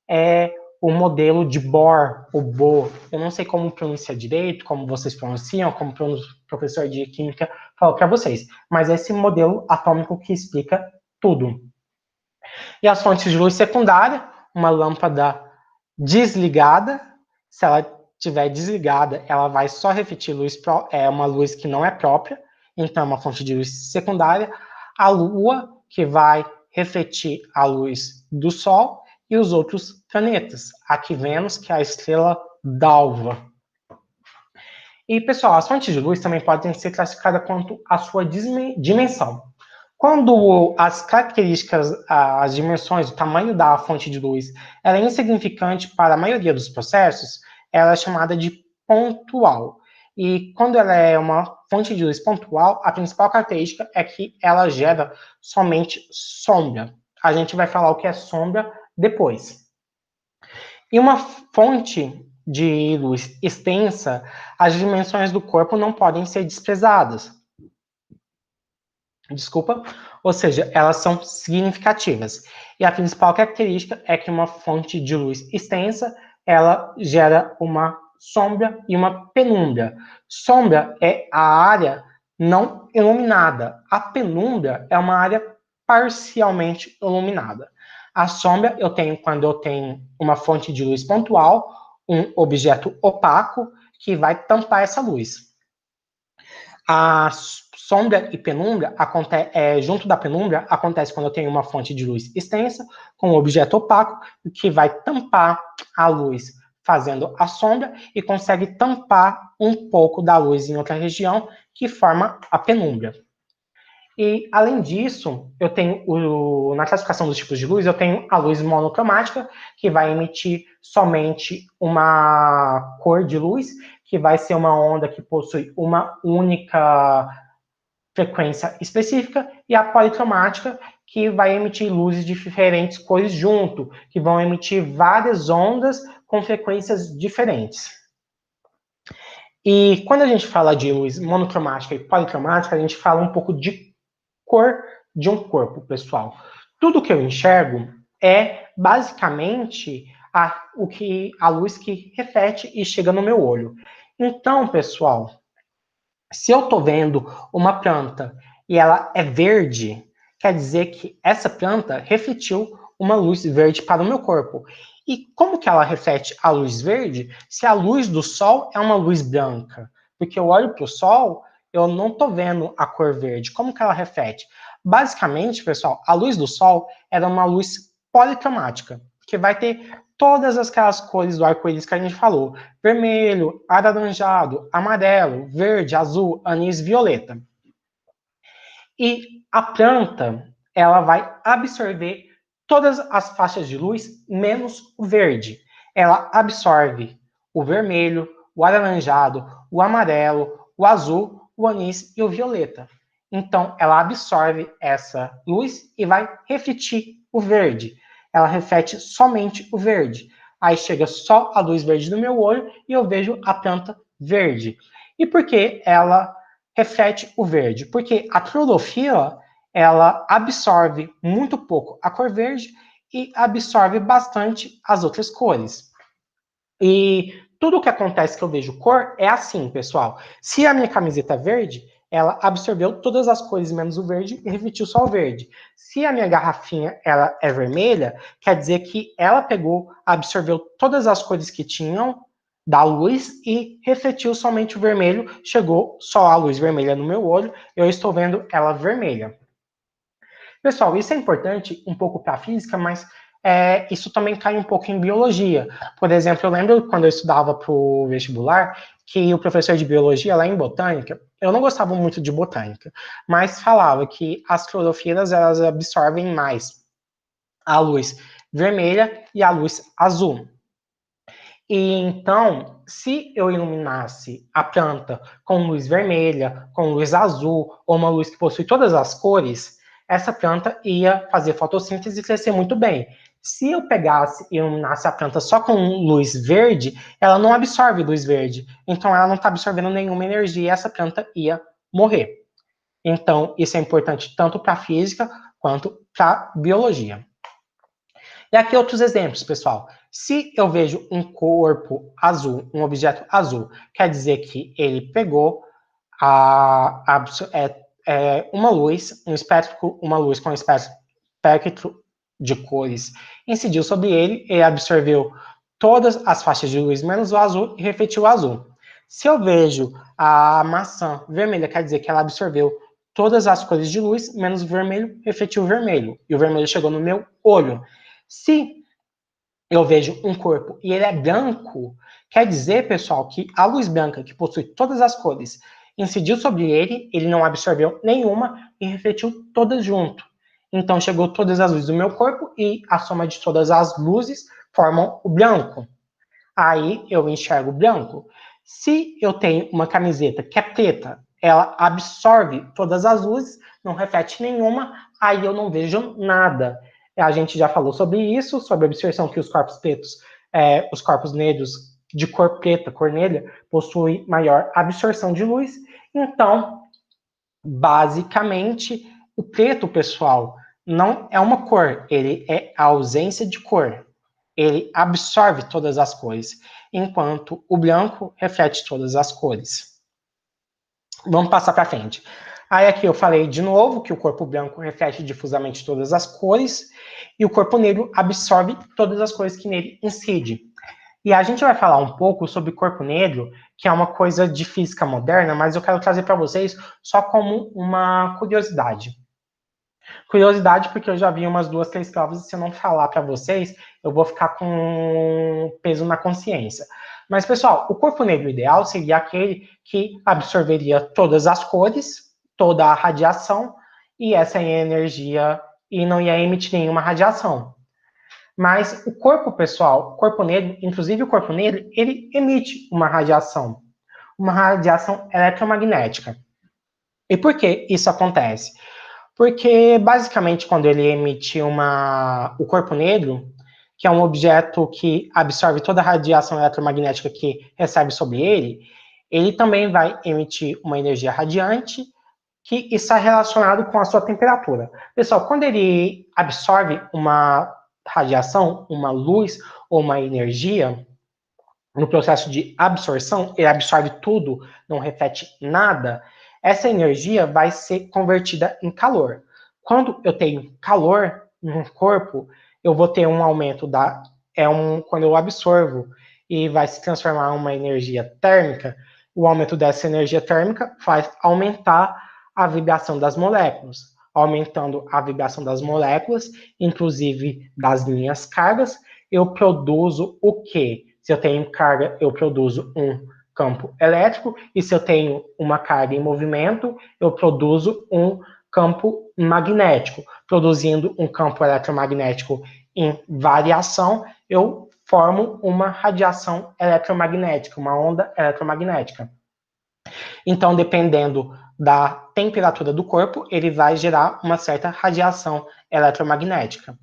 é o modelo de Bohr, o Bohr. Eu não sei como pronunciar direito, como vocês pronunciam, como o professor de química falou para vocês, mas esse modelo atômico que explica tudo. E as fontes de luz secundária, uma lâmpada desligada, se ela estiver desligada, ela vai só refletir luz, uma luz que não é própria, então é uma fonte de luz secundária. A Lua, que vai refletir a luz do Sol, e os outros planetas. Aqui Vênus, que é a estrela d'alva. E, pessoal, as fontes de luz também podem ser classificadas quanto à sua dimensão. Quando as características, as dimensões, o tamanho da fonte de luz, ela é insignificante para a maioria dos processos, ela é chamada de pontual. E quando ela é uma fonte de luz pontual, a principal característica é que ela gera somente sombra. A gente vai falar o que é sombra depois. E uma fonte de luz extensa, as dimensões do corpo não podem ser desprezadas. Desculpa, ou seja, elas são significativas. E a principal característica é que uma fonte de luz extensa, ela gera uma sombra e uma penumbra. Sombra é a área não iluminada. A penumbra é uma área parcialmente iluminada. A sombra eu tenho quando eu tenho uma fonte de luz pontual, um objeto opaco que vai tampar essa luz. A sombra e penumbra, junto da penumbra, acontece quando eu tenho uma fonte de luz extensa, com um objeto opaco, que vai tampar a luz, fazendo a sombra, e consegue tampar um pouco da luz em outra região, que forma a penumbra. E, além disso, eu tenho, na classificação dos tipos de luz, eu tenho a luz monocromática, que vai emitir somente uma cor de luz, que vai ser uma onda que possui uma única frequência específica, e a policromática, que vai emitir luzes de diferentes cores junto, que vão emitir várias ondas com frequências diferentes. E quando a gente fala de luz monocromática e policromática, a gente fala um pouco de cor de um corpo, pessoal. Tudo que eu enxergo é basicamente a luz que reflete e chega no meu olho. Então, pessoal, se eu estou vendo uma planta e ela é verde, quer dizer que essa planta refletiu uma luz verde para o meu corpo. E como que ela reflete a luz verde se a luz do sol é uma luz branca? Porque eu olho para o sol, eu não estou vendo a cor verde. Como que ela reflete? Basicamente, pessoal, a luz do sol era uma luz policromática, que vai ter todas aquelas cores do arco-íris que a gente falou. Vermelho, alaranjado, amarelo, verde, azul, anis, violeta. E a planta, ela vai absorver todas as faixas de luz, menos o verde. Ela absorve o vermelho, o alaranjado, o amarelo, o azul, o anis e o violeta. Então, ela absorve essa luz e vai refletir o verde. Ela reflete somente o verde. Aí chega só a luz verde no meu olho e eu vejo a planta verde. E por que ela reflete o verde? Porque a clorofila, ela absorve muito pouco a cor verde e absorve bastante as outras cores. E tudo que acontece que eu vejo cor é assim, pessoal. Se a minha camiseta é verde, ela absorveu todas as cores menos o verde e refletiu só o verde. Se a minha garrafinha ela é vermelha, quer dizer que ela pegou, absorveu todas as cores que tinham da luz e refletiu somente o vermelho. Chegou só a luz vermelha no meu olho, eu estou vendo ela vermelha. Pessoal, isso é importante um pouco para a física, mas isso também cai um pouco em biologia. Por exemplo, eu lembro quando eu estudava para o vestibular, que o professor de biologia lá em botânica, eu não gostava muito de botânica, mas falava que as clorofilas elas absorvem mais a luz vermelha e a luz azul. E então, se eu iluminasse a planta com luz vermelha, com luz azul, ou uma luz que possui todas as cores, essa planta ia fazer fotossíntese e crescer muito bem. Se eu pegasse e iluminasse a planta só com luz verde, ela não absorve luz verde. Então, ela não está absorvendo nenhuma energia e essa planta ia morrer. Então, isso é importante tanto para a física quanto para a biologia. E aqui outros exemplos, pessoal. Se eu vejo um corpo azul, um objeto azul, quer dizer que ele pegou uma luz, uma luz com um espectro de cores, incidiu sobre ele, ele absorveu todas as faixas de luz menos o azul e refletiu o azul. Se eu vejo a maçã vermelha, quer dizer que ela absorveu todas as cores de luz menos o vermelho, refletiu o vermelho. E o vermelho chegou no meu olho. Se eu vejo um corpo e ele é branco, quer dizer, pessoal, que a luz branca, que possui todas as cores, incidiu sobre ele, ele não absorveu nenhuma e refletiu todas junto. Então chegou todas as luzes do meu corpo e a soma de todas as luzes formam o branco. Aí eu enxergo branco. Se eu tenho uma camiseta que é preta, ela absorve todas as luzes, não reflete nenhuma, aí eu não vejo nada. A gente já falou sobre isso, sobre a absorção que os corpos pretos, os corpos negros de cor preta, cor negra, possuem maior absorção de luz. Então, basicamente, o preto, pessoal, não é uma cor, ele é a ausência de cor. Ele absorve todas as cores, enquanto o branco reflete todas as cores. Vamos passar para frente. Aí aqui eu falei de novo que o corpo branco reflete difusamente todas as cores e o corpo negro absorve todas as cores que nele incide. E a gente vai falar um pouco sobre corpo negro, que é uma coisa de física moderna, mas eu quero trazer para vocês só como uma curiosidade. Curiosidade, porque eu já vi umas 2, 3 provas e se eu não falar para vocês, eu vou ficar com peso na consciência. Mas, pessoal, o corpo negro ideal seria aquele que absorveria todas as cores, toda a radiação, e essa energia, e não ia emitir nenhuma radiação. Mas o corpo, pessoal, o corpo negro, inclusive o corpo negro, ele emite uma radiação eletromagnética. E por que isso acontece? Porque, basicamente, quando ele emite o corpo negro, que é um objeto que absorve toda a radiação eletromagnética que recebe sobre ele, ele também vai emitir uma energia radiante que está relacionado com a sua temperatura. Pessoal, quando ele absorve uma radiação, uma luz ou uma energia, no processo de absorção, ele absorve tudo, não reflete nada, essa energia vai ser convertida em calor. Quando eu tenho calor no corpo, eu vou ter um aumento quando eu absorvo e vai se transformar em uma energia térmica, o aumento dessa energia térmica faz aumentar a vibração das moléculas. Aumentando a vibração das moléculas, inclusive das minhas cargas, eu produzo o quê? Se eu tenho carga, eu produzo um campo elétrico, e se eu tenho uma carga em movimento, eu produzo um campo magnético. Produzindo um campo eletromagnético em variação, eu formo uma radiação eletromagnética, uma onda eletromagnética. Então, dependendo da temperatura do corpo, ele vai gerar uma certa radiação eletromagnética.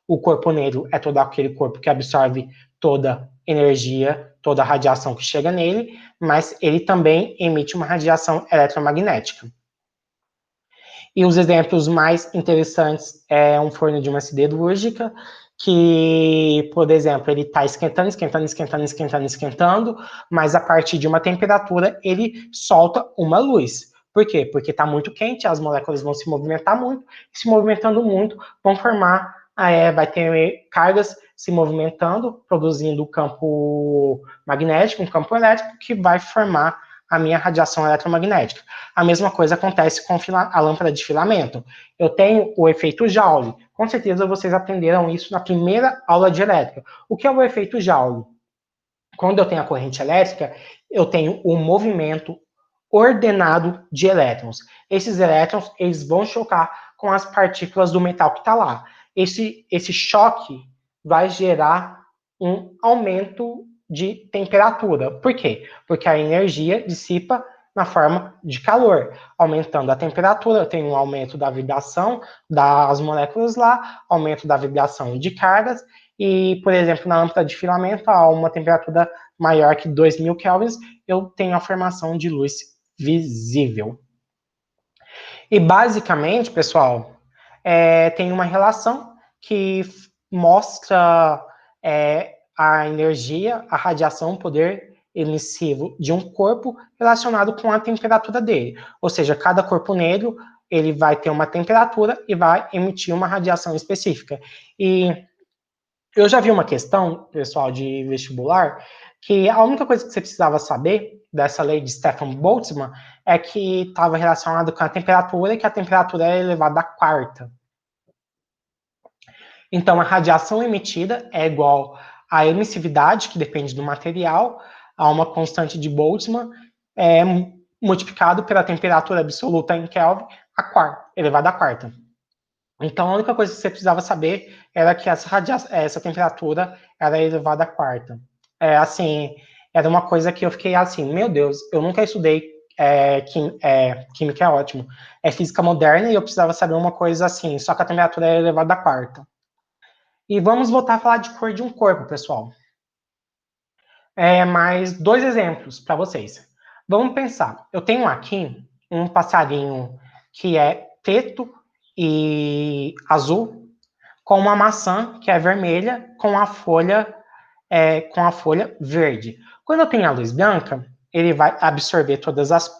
O corpo negro é todo aquele corpo que absorve toda energia, toda a radiação que chega nele, mas ele também emite uma radiação eletromagnética. E os exemplos mais interessantes é um forno de uma siderúrgica, que, por exemplo, ele está esquentando, esquentando, esquentando, esquentando, esquentando, mas a partir de uma temperatura ele solta uma luz. Por quê? Porque está muito quente, as moléculas vão se movimentar muito, se movimentando muito, vão formar, vai ter cargas se movimentando, produzindo um campo magnético, um campo elétrico, que vai formar a minha radiação eletromagnética. A mesma coisa acontece com a lâmpada de filamento. Eu tenho o efeito Joule. Com certeza vocês aprenderam isso na primeira aula de elétrica. O que é o efeito Joule? Quando eu tenho a corrente elétrica, eu tenho o movimento ordenado de elétrons. Esses elétrons, eles vão chocar com as partículas do metal que está lá. Esse choque vai gerar um aumento de temperatura. Por quê? Porque a energia dissipa na forma de calor. Aumentando a temperatura, eu tenho um aumento da vibração das moléculas lá, aumento da vibração de cargas, e, por exemplo, na lâmpada de filamento, a uma temperatura maior que 2000 kelvins, eu tenho a formação de luz visível. E, basicamente, pessoal, tem uma relação que mostra a energia, a radiação, o poder emissivo de um corpo relacionado com a temperatura dele. Ou seja, cada corpo negro ele vai ter uma temperatura e vai emitir uma radiação específica. E eu já vi uma questão, pessoal, de vestibular, que a única coisa que você precisava saber dessa lei de Stefan Boltzmann é que estava relacionado com a temperatura e que a temperatura é elevada à quarta. Então, a radiação emitida é igual à emissividade, que depende do material, a uma constante de Boltzmann, multiplicado pela temperatura absoluta em Kelvin, elevada à quarta. Então, a única coisa que você precisava saber era que essa temperatura era elevada à quarta. Era uma coisa que eu fiquei assim, meu Deus, eu nunca estudei química é ótimo. É física moderna e eu precisava saber uma coisa assim, só que a temperatura é elevada à quarta. E vamos voltar a falar de cor de um corpo, pessoal. Mais 2 exemplos para vocês. Vamos pensar, eu tenho aqui um passarinho que é preto e azul, com uma maçã que é vermelha, com a folha verde. Quando eu tenho a luz branca, ele vai absorver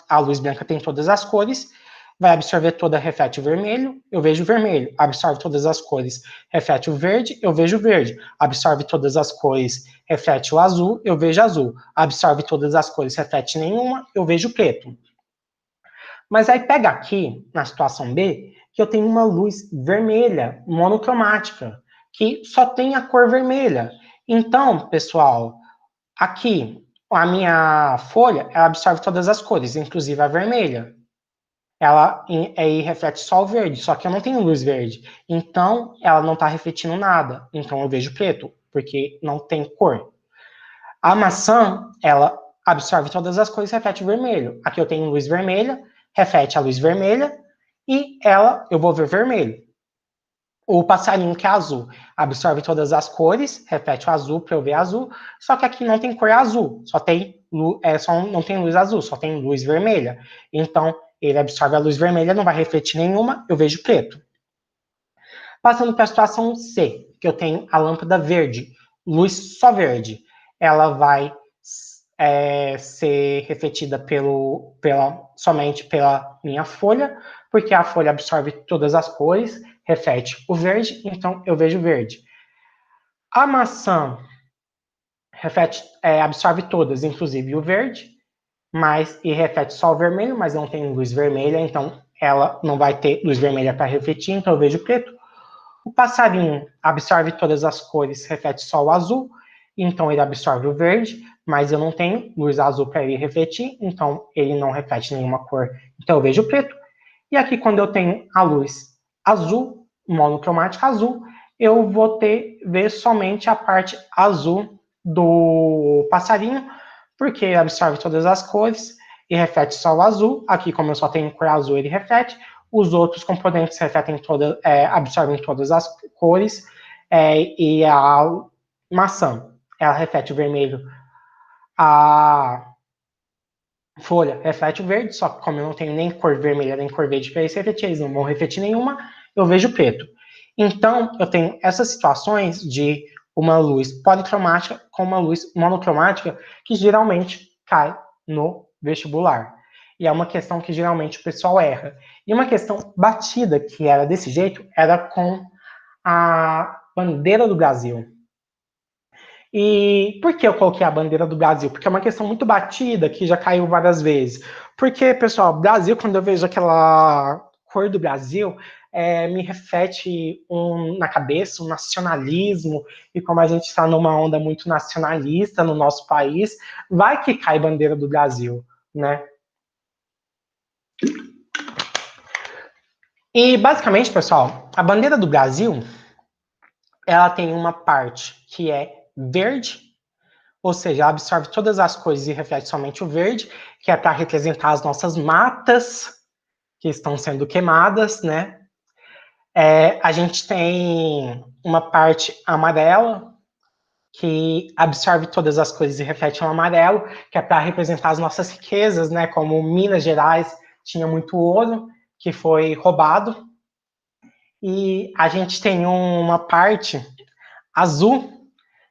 a luz branca tem todas as cores, vai absorver toda, reflete o vermelho, eu vejo vermelho, absorve todas as cores, reflete o verde, eu vejo verde, absorve todas as cores, reflete o azul, eu vejo azul, absorve todas as cores, reflete nenhuma, eu vejo preto. Mas aí pega aqui, na situação B, que eu tenho uma luz vermelha, monocromática, que só tem a cor vermelha. Então, pessoal, aqui, a minha folha, ela absorve todas as cores, inclusive a vermelha. Ela aí reflete só o verde, só que eu não tenho luz verde. Então, ela não está refletindo nada. Então, eu vejo preto, porque não tem cor. A maçã, ela absorve todas as cores e reflete o vermelho. Aqui eu tenho luz vermelha, reflete a luz vermelha, e eu vou ver vermelho. O passarinho, que é azul, absorve todas as cores, reflete o azul para eu ver azul, só que aqui não tem cor azul, não tem luz azul, só tem luz vermelha. Então, ele absorve a luz vermelha, não vai refletir nenhuma, eu vejo preto. Passando para a situação C, que eu tenho a lâmpada verde, luz só verde. Ela vai ser refletida somente pela minha folha, porque a folha absorve todas as cores, reflete o verde, então eu vejo verde. A maçã absorve todas, inclusive o verde, e reflete só o vermelho, mas não tem luz vermelha, então ela não vai ter luz vermelha para refletir, então eu vejo preto. O passarinho absorve todas as cores, reflete só o azul, então ele absorve o verde, mas eu não tenho luz azul para ele refletir, então ele não reflete nenhuma cor, então eu vejo preto. E aqui, quando eu tenho a luz azul, monocromática azul, eu vou ver somente a parte azul do passarinho, porque ele absorve todas as cores e reflete só o azul. Aqui, como eu só tenho cor azul, ele reflete. Os outros componentes absorvem todas as cores, e a maçã, ela reflete o vermelho. A folha reflete o verde, só que como eu não tenho nem cor vermelha nem cor verde para esse refletir, eles não vão refletir nenhuma, eu vejo preto. Então, eu tenho essas situações de uma luz policromática com uma luz monocromática que geralmente cai no vestibular. E é uma questão que geralmente o pessoal erra. E uma questão batida que era desse jeito era com a bandeira do Brasil. E por que eu coloquei a bandeira do Brasil? Porque é uma questão muito batida, que já caiu várias vezes. Porque, pessoal, Brasil, quando eu vejo aquela cor do Brasil, me reflete na cabeça um nacionalismo, e como a gente está numa onda muito nacionalista no nosso país, vai que cai bandeira do Brasil, né? E, basicamente, pessoal, a bandeira do Brasil, ela tem uma parte que é verde, ou seja, ela absorve todas as cores e reflete somente o verde, que é para representar as nossas matas que estão sendo queimadas, né? A gente tem uma parte amarela, que absorve todas as cores e reflete o amarelo, que é para representar as nossas riquezas, né? Como Minas Gerais tinha muito ouro, que foi roubado. E a gente tem uma parte azul,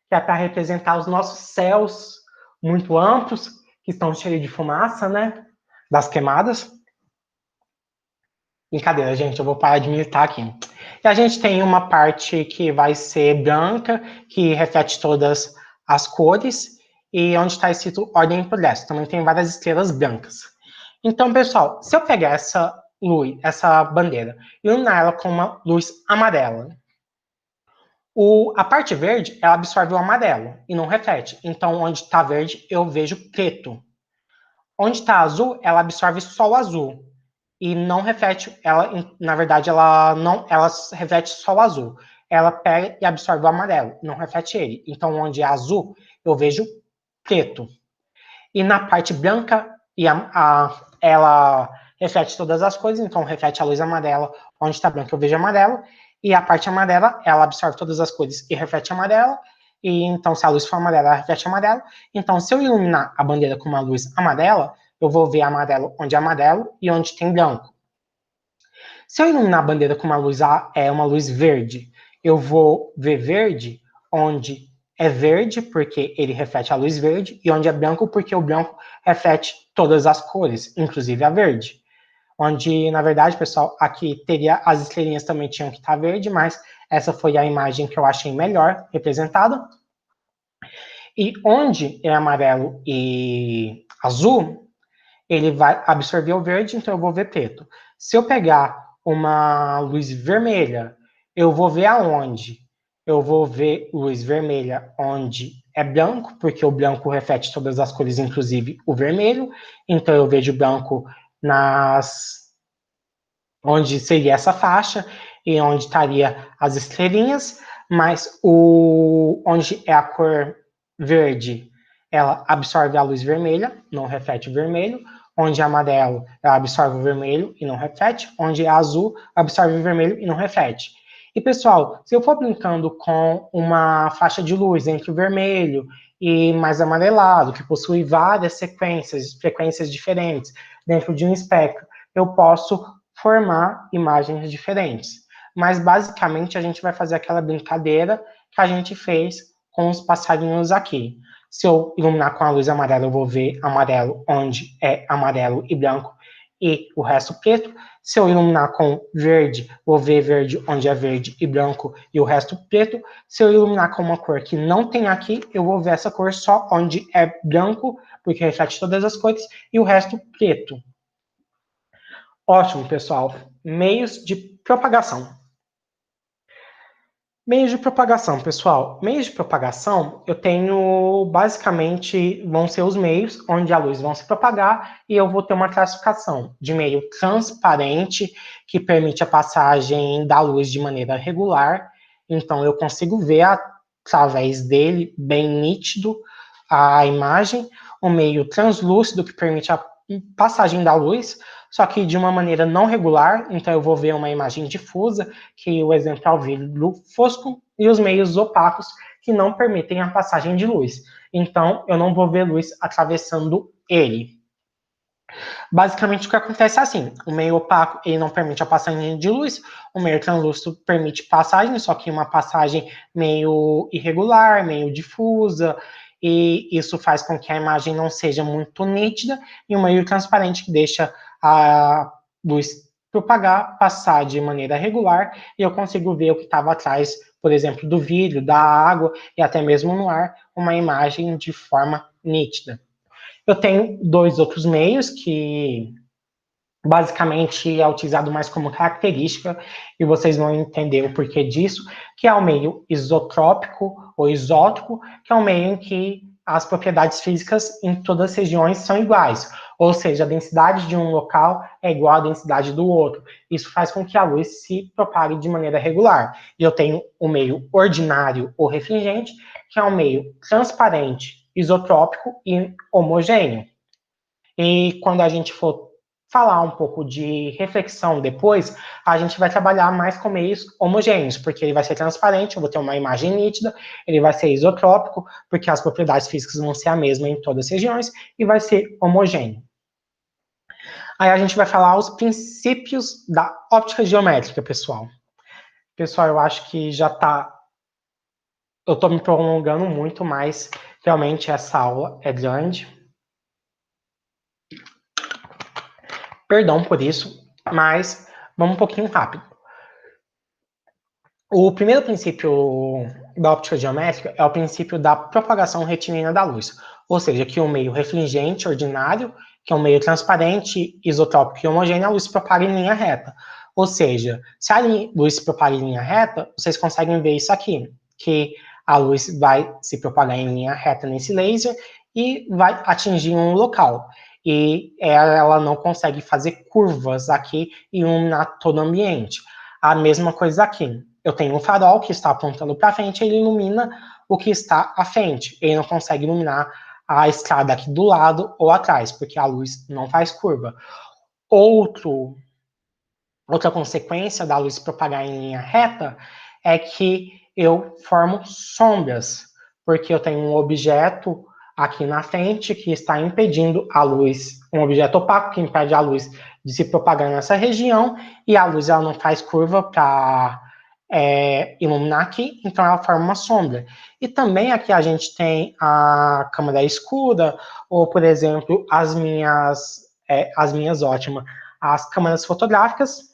que é para representar os nossos céus muito amplos, que estão cheios de fumaça, né? Das queimadas. Brincadeira, gente, eu vou parar de militar aqui. E a gente tem uma parte que vai ser branca, que reflete todas as cores, e onde está escrito Ordem e Progresso. Também tem várias estrelas brancas. Então, pessoal, se eu pegar essa luz, essa bandeira, e iluminar ela com uma luz amarela, a parte verde, ela absorve o amarelo e não reflete. Então, onde está verde, eu vejo preto. Onde está azul, ela absorve só o azul e não reflete. Ela, na verdade, ela reflete só o azul. Ela pega e absorve o amarelo, não reflete ele. Então, onde é azul, eu vejo preto. E na parte branca, ela reflete todas as cores, então reflete a luz amarela. Onde está branco, eu vejo amarelo. E a parte amarela, ela absorve todas as cores e reflete amarela. E então, se a luz for amarela, ela reflete amarelo. Então, se eu iluminar a bandeira com uma luz amarela, eu vou ver amarelo onde é amarelo e onde tem branco. Se eu iluminar a bandeira com uma luz verde, eu vou ver verde onde é verde, porque ele reflete a luz verde, e onde é branco, porque o branco reflete todas as cores, inclusive a verde. Onde, na verdade, pessoal, aqui teria as estrelinhas também tinham que estar verde, mas essa foi a imagem que eu achei melhor representada. E onde é amarelo e azul, ele vai absorver o verde, então eu vou ver preto. Se eu pegar uma luz vermelha, eu vou ver aonde? Eu vou ver luz vermelha onde é branco, porque o branco reflete todas as cores, inclusive o vermelho. Então eu vejo branco onde seria essa faixa e onde estaria as estrelinhas, mas onde é a cor verde, ela absorve a luz vermelha, não reflete o vermelho. Onde é amarelo, ela absorve o vermelho e não reflete. Onde é azul, absorve o vermelho e não reflete. E, pessoal, se eu for brincando com uma faixa de luz entre o vermelho e mais amarelado, que possui várias frequências diferentes dentro de um espectro, eu posso formar imagens diferentes. Mas, basicamente, a gente vai fazer aquela brincadeira que a gente fez com os passarinhos aqui. Se eu iluminar com a luz amarela, eu vou ver amarelo onde é amarelo e branco e o resto preto. Se eu iluminar com verde, vou ver verde onde é verde e branco e o resto preto. Se eu iluminar com uma cor que não tem aqui, eu vou ver essa cor só onde é branco, porque reflete todas as cores, e o resto preto. Ótimo, pessoal. Meios de propagação. Meios de propagação, pessoal. Meios de propagação, eu tenho, basicamente, vão ser os meios onde a luz vai se propagar e eu vou ter uma classificação de meio transparente, que permite a passagem da luz de maneira regular. Então, eu consigo ver através dele, bem nítido, a imagem. O meio translúcido, que permite a passagem da luz, só que de uma maneira não regular, então eu vou ver uma imagem difusa, que o exemplo é o vidro fosco, e os meios opacos, que não permitem a passagem de luz. Então, eu não vou ver luz atravessando ele. Basicamente, o que acontece é assim: o meio opaco ele não permite a passagem de luz, o meio translúcido permite passagem, só que uma passagem meio irregular, meio difusa, e isso faz com que a imagem não seja muito nítida, e o meio transparente que deixa a luz propagar, passar de maneira regular, e eu consigo ver o que estava atrás, por exemplo, do vidro, da água, e até mesmo no ar, uma imagem de forma nítida. Eu tenho dois outros meios que basicamente é utilizado mais como característica, e vocês vão entender o porquê disso, que é o meio isotrópico ou isótropo, que é um meio em que as propriedades físicas em todas as regiões são iguais, ou seja, a densidade de um local é igual à densidade do outro. Isso faz com que a luz se propague de maneira regular. E eu tenho o meio ordinário ou refringente, que é um meio transparente, isotrópico e homogêneo. E quando a gente for falar um pouco de reflexão depois, a gente vai trabalhar mais com meios homogêneos, porque ele vai ser transparente, eu vou ter uma imagem nítida, ele vai ser isotrópico, porque as propriedades físicas vão ser a mesma em todas as regiões, e vai ser homogêneo. Aí a gente vai falar os princípios da óptica geométrica, pessoal. Pessoal, eu acho que já tá... Eu tô me prolongando muito, mas realmente essa aula é grande. Perdão por isso, mas vamos um pouquinho rápido. O primeiro princípio da óptica geométrica é o princípio da propagação retilínea da luz, ou seja, que o meio refringente ordinário, que é um meio transparente, isotrópico e homogêneo, a luz se propaga em linha reta. Ou seja, se a luz se propaga em linha reta, vocês conseguem ver isso aqui, que a luz vai se propagar em linha reta nesse laser e vai atingir um local. E ela não consegue fazer curvas aqui e iluminar todo o ambiente. A mesma coisa aqui. Eu tenho um farol que está apontando para frente, ele ilumina o que está à frente. Ele não consegue iluminar a estrada aqui do lado ou atrás, porque a luz não faz curva. Outra consequência da luz propagar em linha reta é que eu formo sombras, porque eu tenho um objeto aqui na frente que está impedindo a luz, um objeto opaco que impede a luz de se propagar nessa região, e a luz ela não faz curva para iluminar aqui, então ela forma uma sombra. E também aqui a gente tem a câmera escura, ou, por exemplo, as minhas ótimas, as câmeras fotográficas,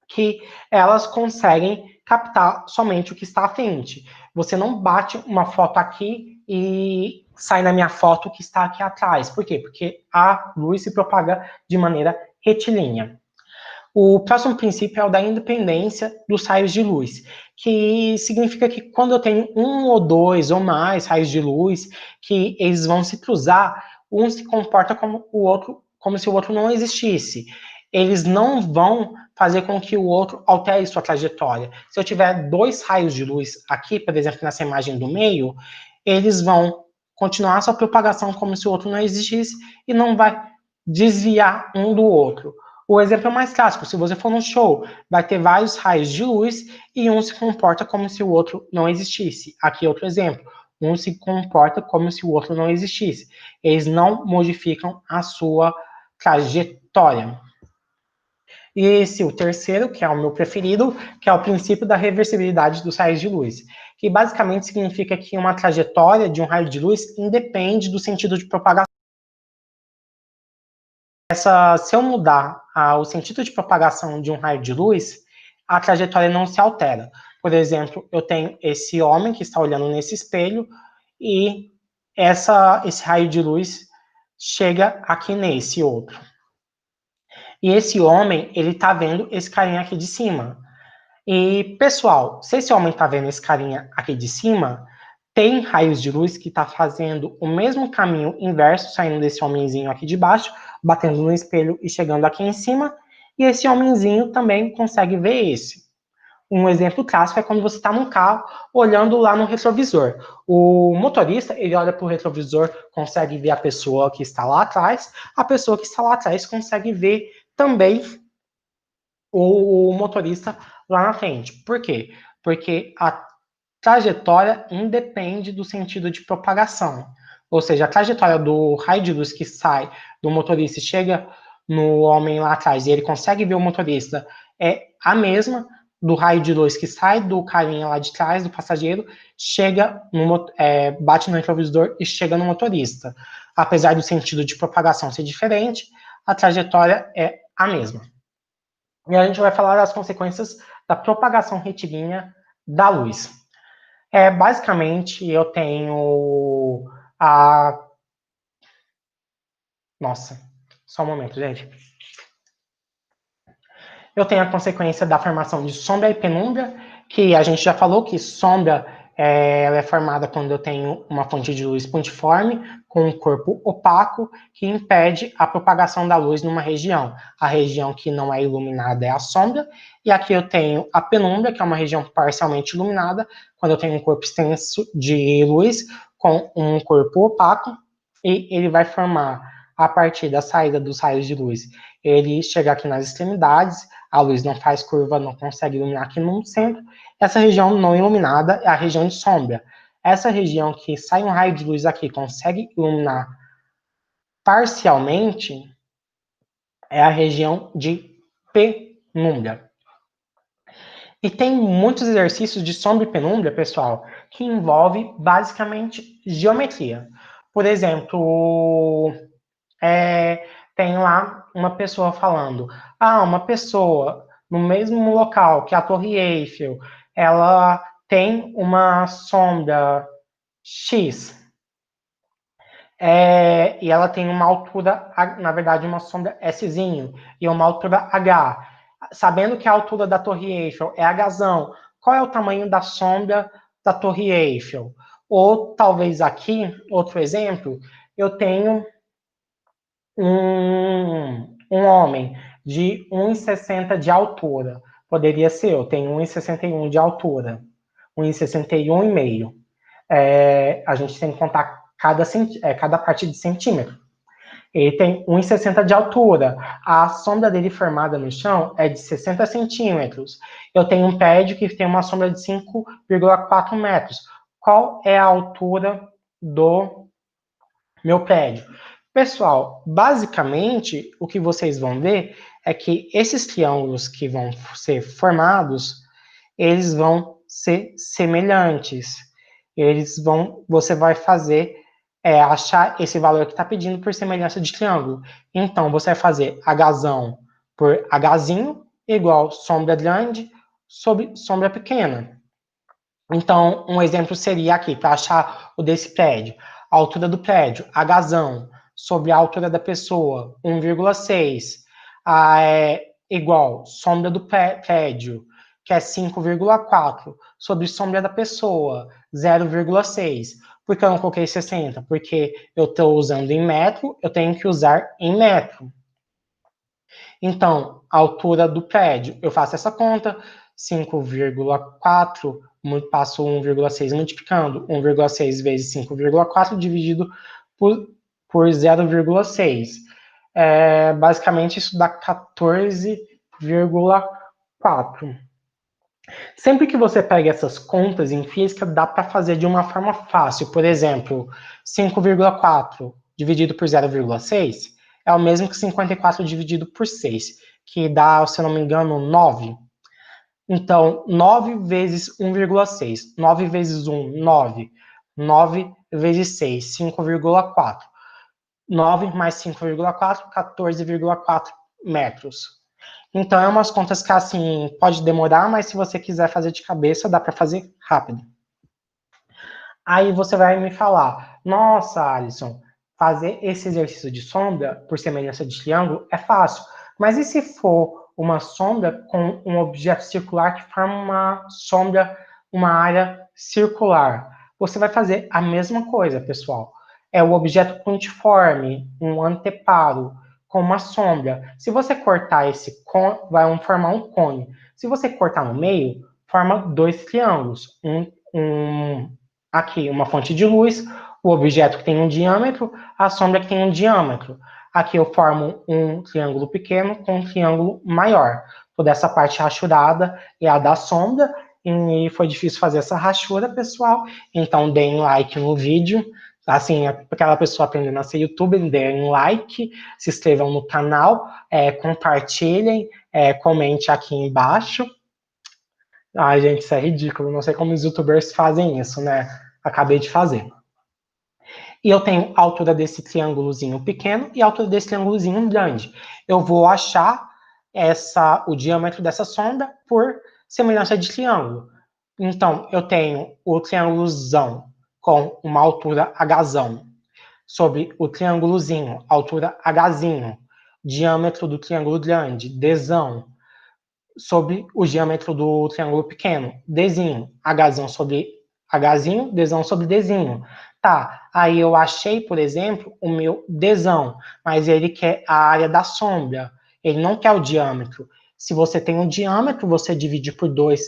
que elas conseguem captar somente o que está à frente. Você não bate uma foto aqui e sai na minha foto o que está aqui atrás. Por quê? Porque a luz se propaga de maneira retilínea. O próximo princípio é o da independência dos raios de luz, que significa que quando eu tenho um ou dois ou mais raios de luz, que eles vão se cruzar, um se comporta como o outro, como se o outro não existisse. Eles não vão fazer com que o outro altere sua trajetória. Se eu tiver dois raios de luz aqui, por exemplo, nessa imagem do meio, eles vão continuar sua propagação como se o outro não existisse e não vai desviar um do outro. O exemplo é mais clássico: se você for num show, vai ter vários raios de luz e um se comporta como se o outro não existisse. Aqui outro exemplo: um se comporta como se o outro não existisse. Eles não modificam a sua trajetória. E esse, o terceiro, que é o meu preferido, que é o princípio da reversibilidade dos raios de luz, que basicamente significa que uma trajetória de um raio de luz independe do sentido de propagação. Se eu mudar o sentido de propagação de um raio de luz, a trajetória não se altera. Por exemplo, eu tenho esse homem que está olhando nesse espelho e esse raio de luz chega aqui nesse outro. E esse homem, ele tá vendo esse carinha aqui de cima. E, pessoal, se esse homem tá vendo esse carinha aqui de cima, tem raios de luz que está fazendo o mesmo caminho inverso, saindo desse homenzinho aqui de baixo, batendo no espelho e chegando aqui em cima, e esse homenzinho também consegue ver esse. Um exemplo clássico é quando você está num carro olhando lá no retrovisor. O motorista, ele olha para o retrovisor, consegue ver a pessoa que está lá atrás, a pessoa que está lá atrás consegue ver também o motorista lá na frente. Por quê? Porque trajetória independe do sentido de propagação. Ou seja, a trajetória do raio de luz que sai do motorista e chega no homem lá atrás e ele consegue ver o motorista é a mesma do raio de luz que sai do carinha lá de trás, do passageiro, chega no, bate no retrovisor e chega no motorista. Apesar do sentido de propagação ser diferente, a trajetória é a mesma. E a gente vai falar das consequências da propagação retilínea da luz. Basicamente, eu tenho a... Nossa, só um momento, gente. Eu tenho a consequência da formação de sombra e penumbra, que a gente já falou que sombra ela é formada quando eu tenho uma fonte de luz pontiforme com um corpo opaco que impede a propagação da luz numa região. A região que não é iluminada é a sombra, e aqui eu tenho a penumbra, que é uma região parcialmente iluminada, quando eu tenho um corpo extenso de luz com um corpo opaco, e ele vai formar, a partir da saída dos raios de luz, ele chega aqui nas extremidades, a luz não faz curva, não consegue iluminar aqui no centro. Essa região não iluminada é a região de sombra. Essa região que sai um raio de luz aqui consegue iluminar parcialmente é a região de penumbra. E tem muitos exercícios de sombra e penumbra, pessoal, que envolve basicamente geometria. Por exemplo, tem lá uma pessoa falando, uma pessoa no mesmo local que a Torre Eiffel, ela tem uma sombra X, e ela tem uma altura, na verdade, uma sombra Szinho, e uma altura H. Sabendo que a altura da Torre Eiffel é Hzão, qual é o tamanho da sombra da Torre Eiffel? Ou talvez aqui, outro exemplo, eu tenho um homem de 1,60 de altura. Poderia ser, eu tenho 1,61 de altura, 1,61,5. A gente tem que contar cada parte de centímetro. Ele tem 1,60 de altura. A sombra dele formada no chão é de 60 centímetros. Eu tenho um prédio que tem uma sombra de 5,4 metros. Qual é a altura do meu prédio? Pessoal, basicamente, o que vocês vão ver é que esses triângulos que vão ser formados, eles vão ser semelhantes. Você vai fazer, achar esse valor que está pedindo por semelhança de triângulo. Então, você vai fazer Hzão por Hzinho igual sombra grande sobre sombra pequena. Então, um exemplo seria aqui, para achar o desse prédio. A altura do prédio, Hzão, sobre a altura da pessoa, 1,6, igual sombra do prédio, que é 5,4, sobre sombra da pessoa, 0,6. Por que eu não coloquei 60? Porque eu estou usando em metro, eu tenho que usar em metro. Então, a altura do prédio, eu faço essa conta, 5,4, passo 1,6 multiplicando, 1,6 vezes 5,4 dividido por 0,6. Basicamente, isso dá 14,4. Sempre que você pega essas contas em física, dá para fazer de uma forma fácil. Por exemplo, 5,4 dividido por 0,6 é o mesmo que 54 dividido por 6, que dá, se eu não me engano, 9. Então, 9 vezes 1,6. 9 vezes 1, 9. 9 vezes 6, 5,4. 9 mais 5,4, 14,4 metros. Então, é umas contas que, assim, pode demorar, mas se você quiser fazer de cabeça, dá para fazer rápido. Aí você vai me falar, nossa, Alisson, fazer esse exercício de sombra, por semelhança de triângulo, é fácil. Mas e se for uma sombra com um objeto circular que forma uma sombra, uma área circular? Você vai fazer a mesma coisa, pessoal. É o objeto pontiforme, um anteparo, com uma sombra. Se você cortar esse cone, vai formar um cone. Se você cortar no meio, forma dois triângulos. Aqui, uma fonte de luz, o objeto que tem um diâmetro, a sombra que tem um diâmetro. Aqui eu formo um triângulo pequeno com um triângulo maior. Toda essa parte rachurada é a da sombra, e foi difícil fazer essa rachura, pessoal. Então, deem like no vídeo. Assim, aquela pessoa aprendendo a ser youtuber, deem like, se inscrevam no canal, compartilhem, comente aqui embaixo. Ai, gente, isso é ridículo. Não sei como os youtubers fazem isso, né? Acabei de fazer. E eu tenho a altura desse triângulozinho pequeno e a altura desse triângulozinho grande. Eu vou achar o diâmetro dessa sonda por semelhança de triângulo. Então, eu tenho o triângulozão com uma altura Hzão sobre o triângulozinho, altura Hzinho, diâmetro do triângulo grande, Dzão, sobre o diâmetro do triângulo pequeno, Dzinho, Hzão sobre Hzinho, Dzão sobre Dzinho. Tá, aí eu achei, por exemplo, o meu Dzão, mas ele quer a área da sombra, ele não quer o diâmetro. Se você tem um diâmetro, você divide por 2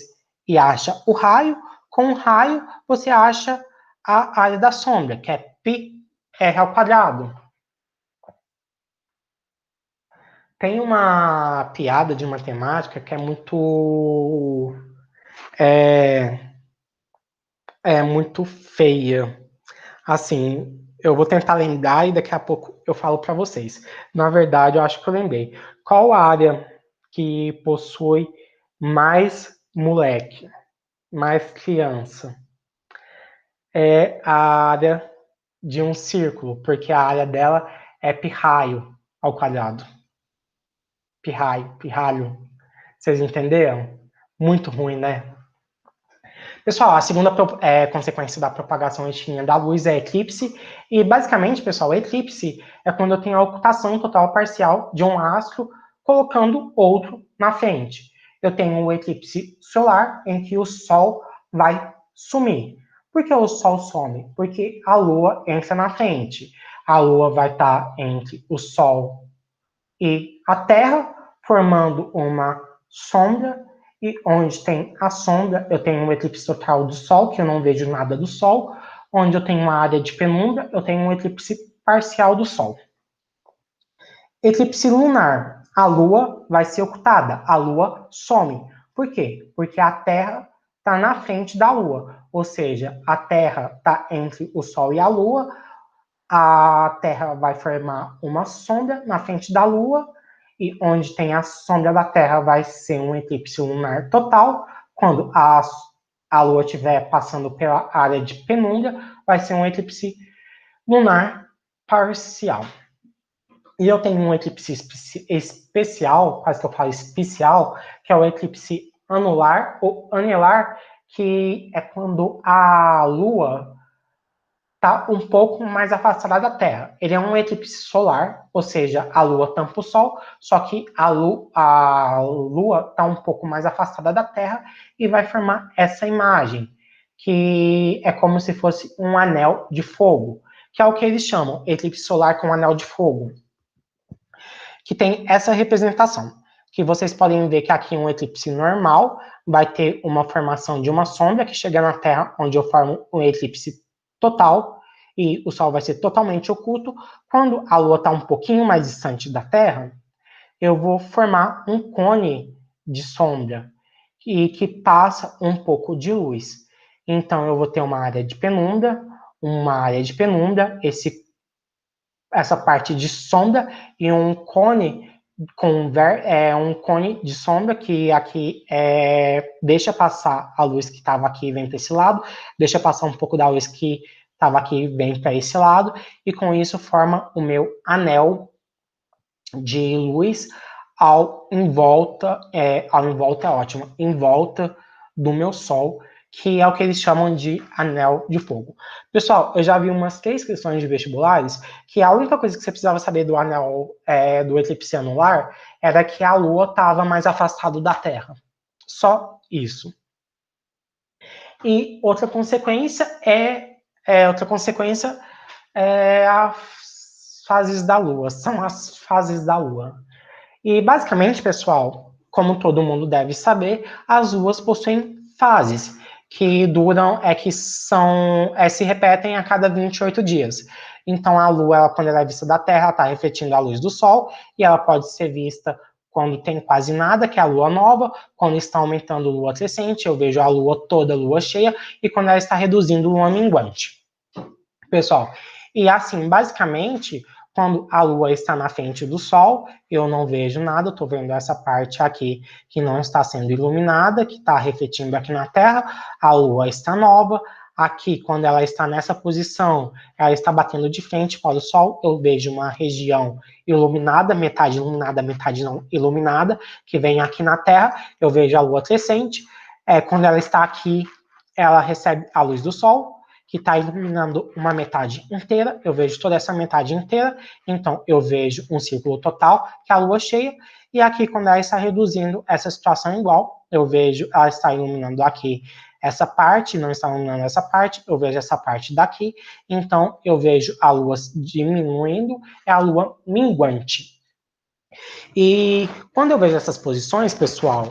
e acha o raio, com o raio você acha a área da sombra, que é πr ao quadrado. Tem uma piada de matemática que é muito muito feia. Assim, eu vou tentar lembrar e daqui a pouco eu falo para vocês. Na verdade, eu acho que eu lembrei. Qual a área que possui mais moleque, mais criança? É a área de um círculo, porque a área dela é pirraio ao quadrado. Pirraio, pirralho. Vocês entenderam? Muito ruim, né? Pessoal, a segunda consequência da propagação extinta da luz é eclipse. E, basicamente, pessoal, eclipse é quando eu tenho a ocultação total ou parcial de um astro colocando outro na frente. Eu tenho o eclipse solar, em que o Sol vai sumir. Por que o Sol some? Porque a Lua entra na frente. A Lua vai estar entre o Sol e a Terra, formando uma sombra, e onde tem a sombra, eu tenho um eclipse total do Sol, que eu não vejo nada do Sol, onde eu tenho uma área de penumbra, eu tenho um eclipse parcial do Sol. Eclipse lunar, a Lua vai ser ocultada, a Lua some. Por quê? Porque a Terra está na frente da Lua, ou seja, a Terra está entre o Sol e a Lua, a Terra vai formar uma sombra na frente da Lua, e onde tem a sombra da Terra vai ser um eclipse lunar total. Quando a Lua estiver passando pela área de penumbra, vai ser um eclipse lunar parcial. E eu tenho um eclipse especial, quase que eu falo especial, que é o eclipse anular ou anelar, que é quando a Lua está um pouco mais afastada da Terra. Ele é um eclipse solar, ou seja, a Lua tampa o Sol, só que a Lua está um pouco mais afastada da Terra e vai formar essa imagem, que é como se fosse um anel de fogo, que é o que eles chamam eclipse solar com anel de fogo, que tem essa representação. Que vocês podem ver que aqui um eclipse normal vai ter uma formação de uma sombra que chega na Terra, onde eu formo um eclipse total, e o Sol vai ser totalmente oculto. Quando a Lua está um pouquinho mais distante da Terra, eu vou formar um cone de sombra, e que passa um pouco de luz. Então, eu vou ter uma área de penumbra, essa parte de sombra, e um cone um cone de sombra que aqui deixa passar a luz que estava aqui e vem para esse lado, deixa passar um pouco da luz que estava aqui e vem para esse lado, e com isso forma o meu anel de luz em volta é ótimo, em volta do meu Sol, que é o que eles chamam de anel de fogo. Pessoal, eu já vi umas 3 questões de vestibulares que a única coisa que você precisava saber do anel do eclipse anular era que a Lua estava mais afastada da Terra. Só isso. E outra consequência as fases da Lua. São as fases da Lua. E basicamente, pessoal, como todo mundo deve saber, as luas possuem fases que se repetem a cada 28 dias. Então, a lua, quando ela é vista da Terra, está refletindo a luz do Sol, e ela pode ser vista quando tem quase nada, que é a lua nova, quando está aumentando a lua crescente, eu vejo a lua toda, a lua cheia, e quando ela está reduzindo, lua minguante. Pessoal, e assim, basicamente, quando a lua está na frente do sol, eu não vejo nada, estou vendo essa parte aqui que não está sendo iluminada, que está refletindo aqui na Terra, a lua está nova. Aqui, quando ela está nessa posição, ela está batendo de frente para o sol, eu vejo uma região iluminada, metade não iluminada, que vem aqui na Terra, eu vejo a lua crescente. Quando ela está aqui, ela recebe a luz do sol, que está iluminando uma metade inteira, eu vejo toda essa metade inteira, então eu vejo um círculo total, que é a lua cheia, e aqui, quando ela está reduzindo essa situação igual, eu vejo ela está iluminando aqui essa parte, não está iluminando essa parte, eu vejo essa parte daqui, então eu vejo a lua diminuindo, é a lua minguante. E quando eu vejo essas posições, pessoal,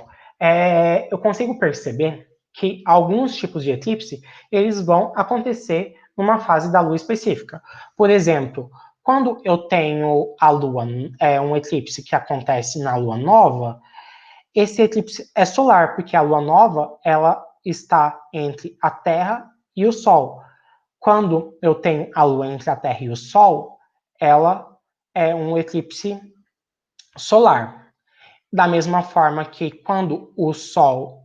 eu consigo perceber que alguns tipos de eclipse, eles vão acontecer numa fase da lua específica. Por exemplo, quando eu tenho a lua, um eclipse que acontece na lua nova, esse eclipse é solar, porque a lua nova, ela está entre a Terra e o Sol. Quando eu tenho a lua entre a Terra e o Sol, ela é um eclipse solar. Da mesma forma que quando o Sol,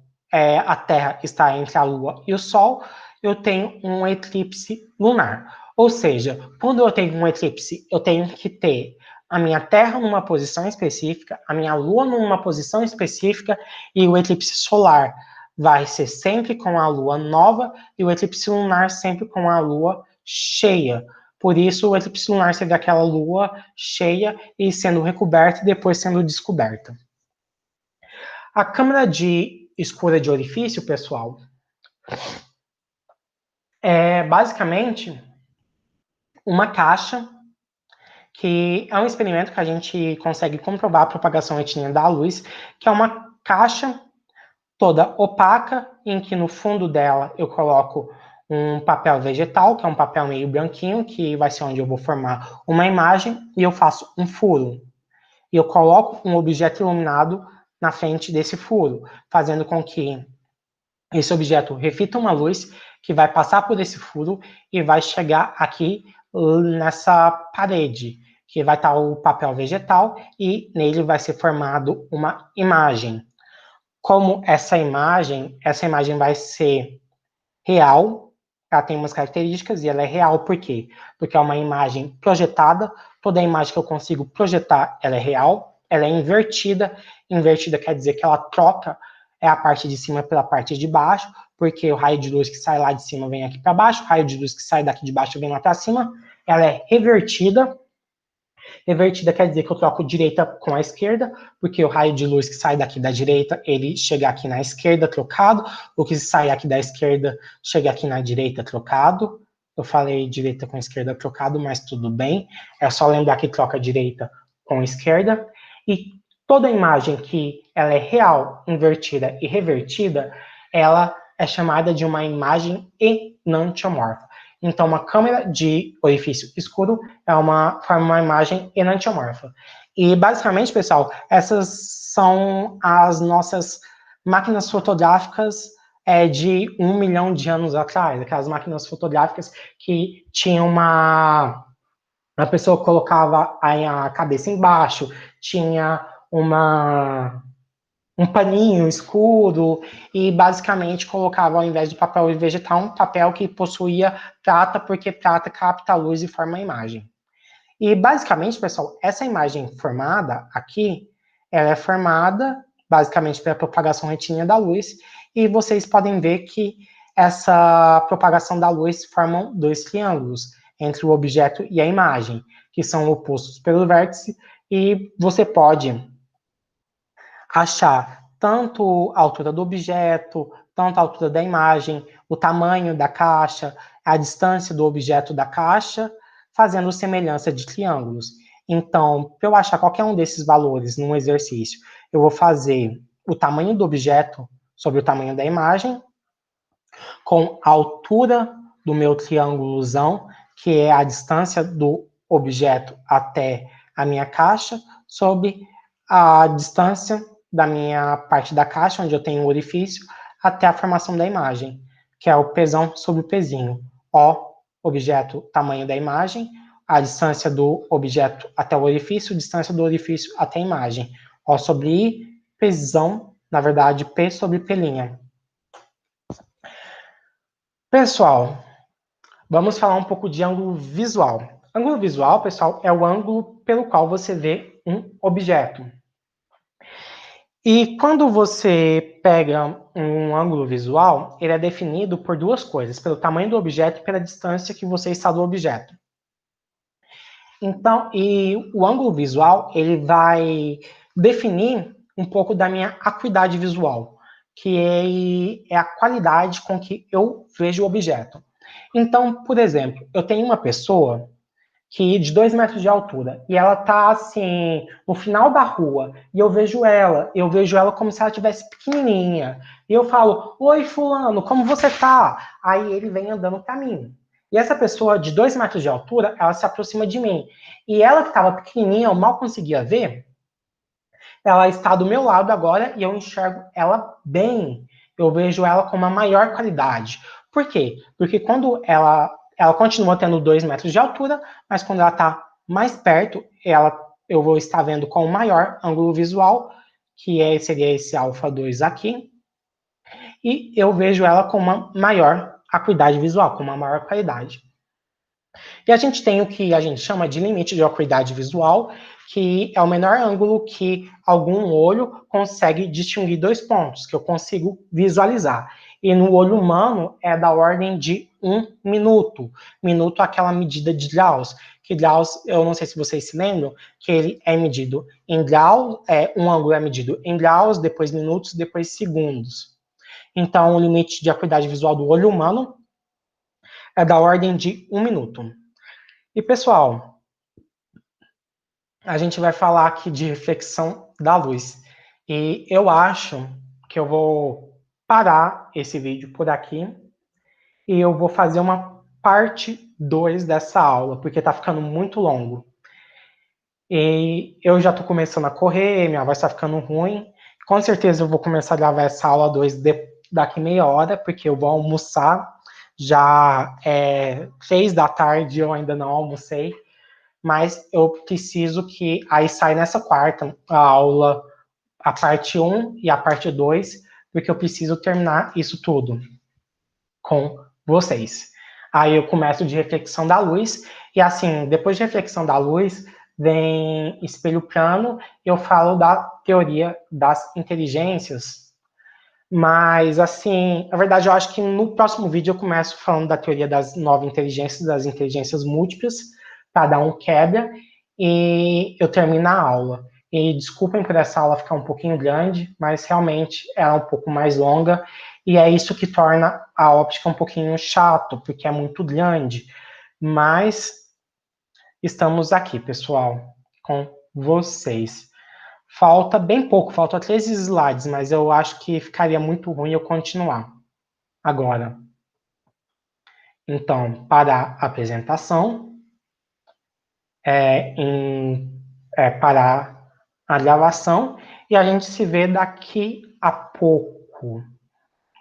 a Terra está entre a Lua e o Sol, eu tenho um eclipse lunar. Ou seja, quando eu tenho um eclipse, eu tenho que ter a minha Terra numa posição específica, a minha Lua numa posição específica, e o eclipse solar vai ser sempre com a Lua nova e o eclipse lunar sempre com a Lua cheia. Por isso, o eclipse lunar seria aquela Lua cheia e sendo recoberta e depois sendo descoberta. A câmera de escura de orifício, pessoal, é basicamente uma caixa que é um experimento que a gente consegue comprovar a propagação retilínea da luz, que é uma caixa toda opaca, em que no fundo dela eu coloco um papel vegetal, que é um papel meio branquinho, que vai ser onde eu vou formar uma imagem, e eu faço um furo. E eu coloco um objeto iluminado na frente desse furo, fazendo com que esse objeto reflita uma luz que vai passar por esse furo e vai chegar aqui nessa parede, que vai estar o papel vegetal, e nele vai ser formado uma imagem. Como essa imagem vai ser real, ela tem umas características e ela é real, por quê? Porque é uma imagem projetada, toda imagem que eu consigo projetar, ela é real, ela é invertida, invertida quer dizer que ela troca a parte de cima pela parte de baixo, porque o raio de luz que sai lá de cima vem aqui para baixo, o raio de luz que sai daqui de baixo vem lá para cima, ela é revertida. Revertida quer dizer que eu troco direita com a esquerda, porque o raio de luz que sai daqui da direita, ele chega aqui na esquerda trocado, o que sai aqui da esquerda chega aqui na direita trocado. Eu falei direita com esquerda trocado, mas tudo bem. É só lembrar que troca direita com esquerda. E toda imagem que ela é real, invertida e revertida, ela é chamada de uma imagem enantiomorfa. Então, uma câmera de orifício escuro forma uma imagem enantiomorfa. E, basicamente, pessoal, essas são as nossas máquinas fotográficas de 1 milhão de anos atrás, aquelas máquinas fotográficas que tinham a pessoa colocava a cabeça embaixo, tinha um paninho escuro e basicamente colocava, ao invés de papel vegetal, um papel que possuía prata, porque prata capta a luz e forma a imagem. E basicamente, pessoal, essa imagem formada aqui, ela é formada basicamente pela propagação retilínea da luz, e vocês podem ver que essa propagação da luz forma dois triângulos entre o objeto e a imagem, que são opostos pelo vértice, e você pode achar tanto a altura do objeto, tanto a altura da imagem, o tamanho da caixa, a distância do objeto da caixa, fazendo semelhança de triângulos. Então, para eu achar qualquer um desses valores num exercício, eu vou fazer o tamanho do objeto sobre o tamanho da imagem, com a altura do meu triângulozão, que é a distância do objeto até a minha caixa, sobre a distância da minha parte da caixa, onde eu tenho o orifício, até a formação da imagem, que é o Pzão sobre o Pzinho. O, objeto, tamanho da imagem, a distância do objeto até o orifício, distância do orifício até a imagem. O sobre I, Pzão, na verdade, P sobre P'. Pessoal, vamos falar um pouco de ângulo visual. Ângulo visual, pessoal, é o ângulo pelo qual você vê um objeto. E quando você pega um ângulo visual, ele é definido por duas coisas, pelo tamanho do objeto e pela distância que você está do objeto. Então, e o ângulo visual, ele vai definir um pouco da minha acuidade visual, que é a qualidade com que eu vejo o objeto. Então, por exemplo, eu tenho uma pessoa que de 2 metros de altura, e ela tá assim, no final da rua, e eu vejo ela como se ela tivesse pequenininha, e eu falo, oi fulano, como você tá? Aí ele vem andando para mim. E essa pessoa de 2 metros de altura, ela se aproxima de mim. E ela que estava pequenininha, eu mal conseguia ver, ela está do meu lado agora e eu enxergo ela bem. Eu vejo ela com uma maior qualidade. Por quê? Porque quando ela continua tendo 2 metros de altura, mas quando ela está mais perto, eu vou estar vendo com o maior ângulo visual, seria esse alfa 2 aqui, e eu vejo ela com uma maior acuidade visual, com uma maior qualidade. E a gente tem o que a gente chama de limite de acuidade visual, que é o menor ângulo que algum olho consegue distinguir 2 pontos, que eu consigo visualizar. E no olho humano é da ordem de 1 minuto. Minuto é aquela medida de graus, que graus, eu não sei se vocês se lembram, que ele é medido em graus, um ângulo é medido em graus, depois minutos, depois segundos. Então, o limite de acuidade visual do olho humano é da ordem de 1 minuto. E, pessoal, a gente vai falar aqui de reflexão da luz. E eu acho que eu vou parar esse vídeo por aqui e eu vou fazer uma parte 2 dessa aula, porque está ficando muito longo. E eu já estou começando a correr, minha voz está ficando ruim. Com certeza eu vou começar a gravar essa aula 2 daqui meia hora, porque eu vou almoçar. Já é 3 da tarde, eu ainda não almocei. Mas eu preciso que aí sai nessa quarta a aula, a parte 1 e a parte 2, porque eu preciso terminar isso tudo com vocês. Aí eu começo de reflexão da luz, e assim, depois de reflexão da luz, vem espelho plano, eu falo da teoria das inteligências, mas assim, na verdade eu acho que no próximo vídeo eu começo falando da teoria das 9 inteligências, das inteligências múltiplas, para dar um quebra, e eu termino a aula. E desculpem por essa aula ficar um pouquinho grande, mas realmente ela é um pouco mais longa, e é isso que torna a óptica um pouquinho chato, porque é muito grande. Mas estamos aqui, pessoal, com vocês. Falta bem pouco, falta 3 slides, mas eu acho que ficaria muito ruim eu continuar agora. Então, para a apresentação, parar a gravação e a gente se vê daqui a pouco.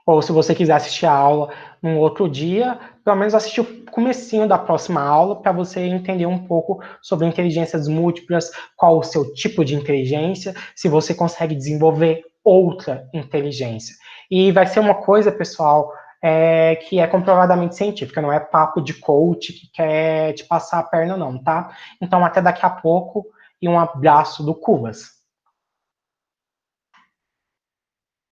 Ou se você quiser assistir a aula num outro dia, pelo menos assistir o comecinho da próxima aula para você entender um pouco sobre inteligências múltiplas, qual o seu tipo de inteligência, se você consegue desenvolver outra inteligência. E vai ser uma coisa, pessoal, que é comprovadamente científica, não é papo de coach que quer te passar a perna não, tá? Então, até daqui a pouco e um abraço do Cubas.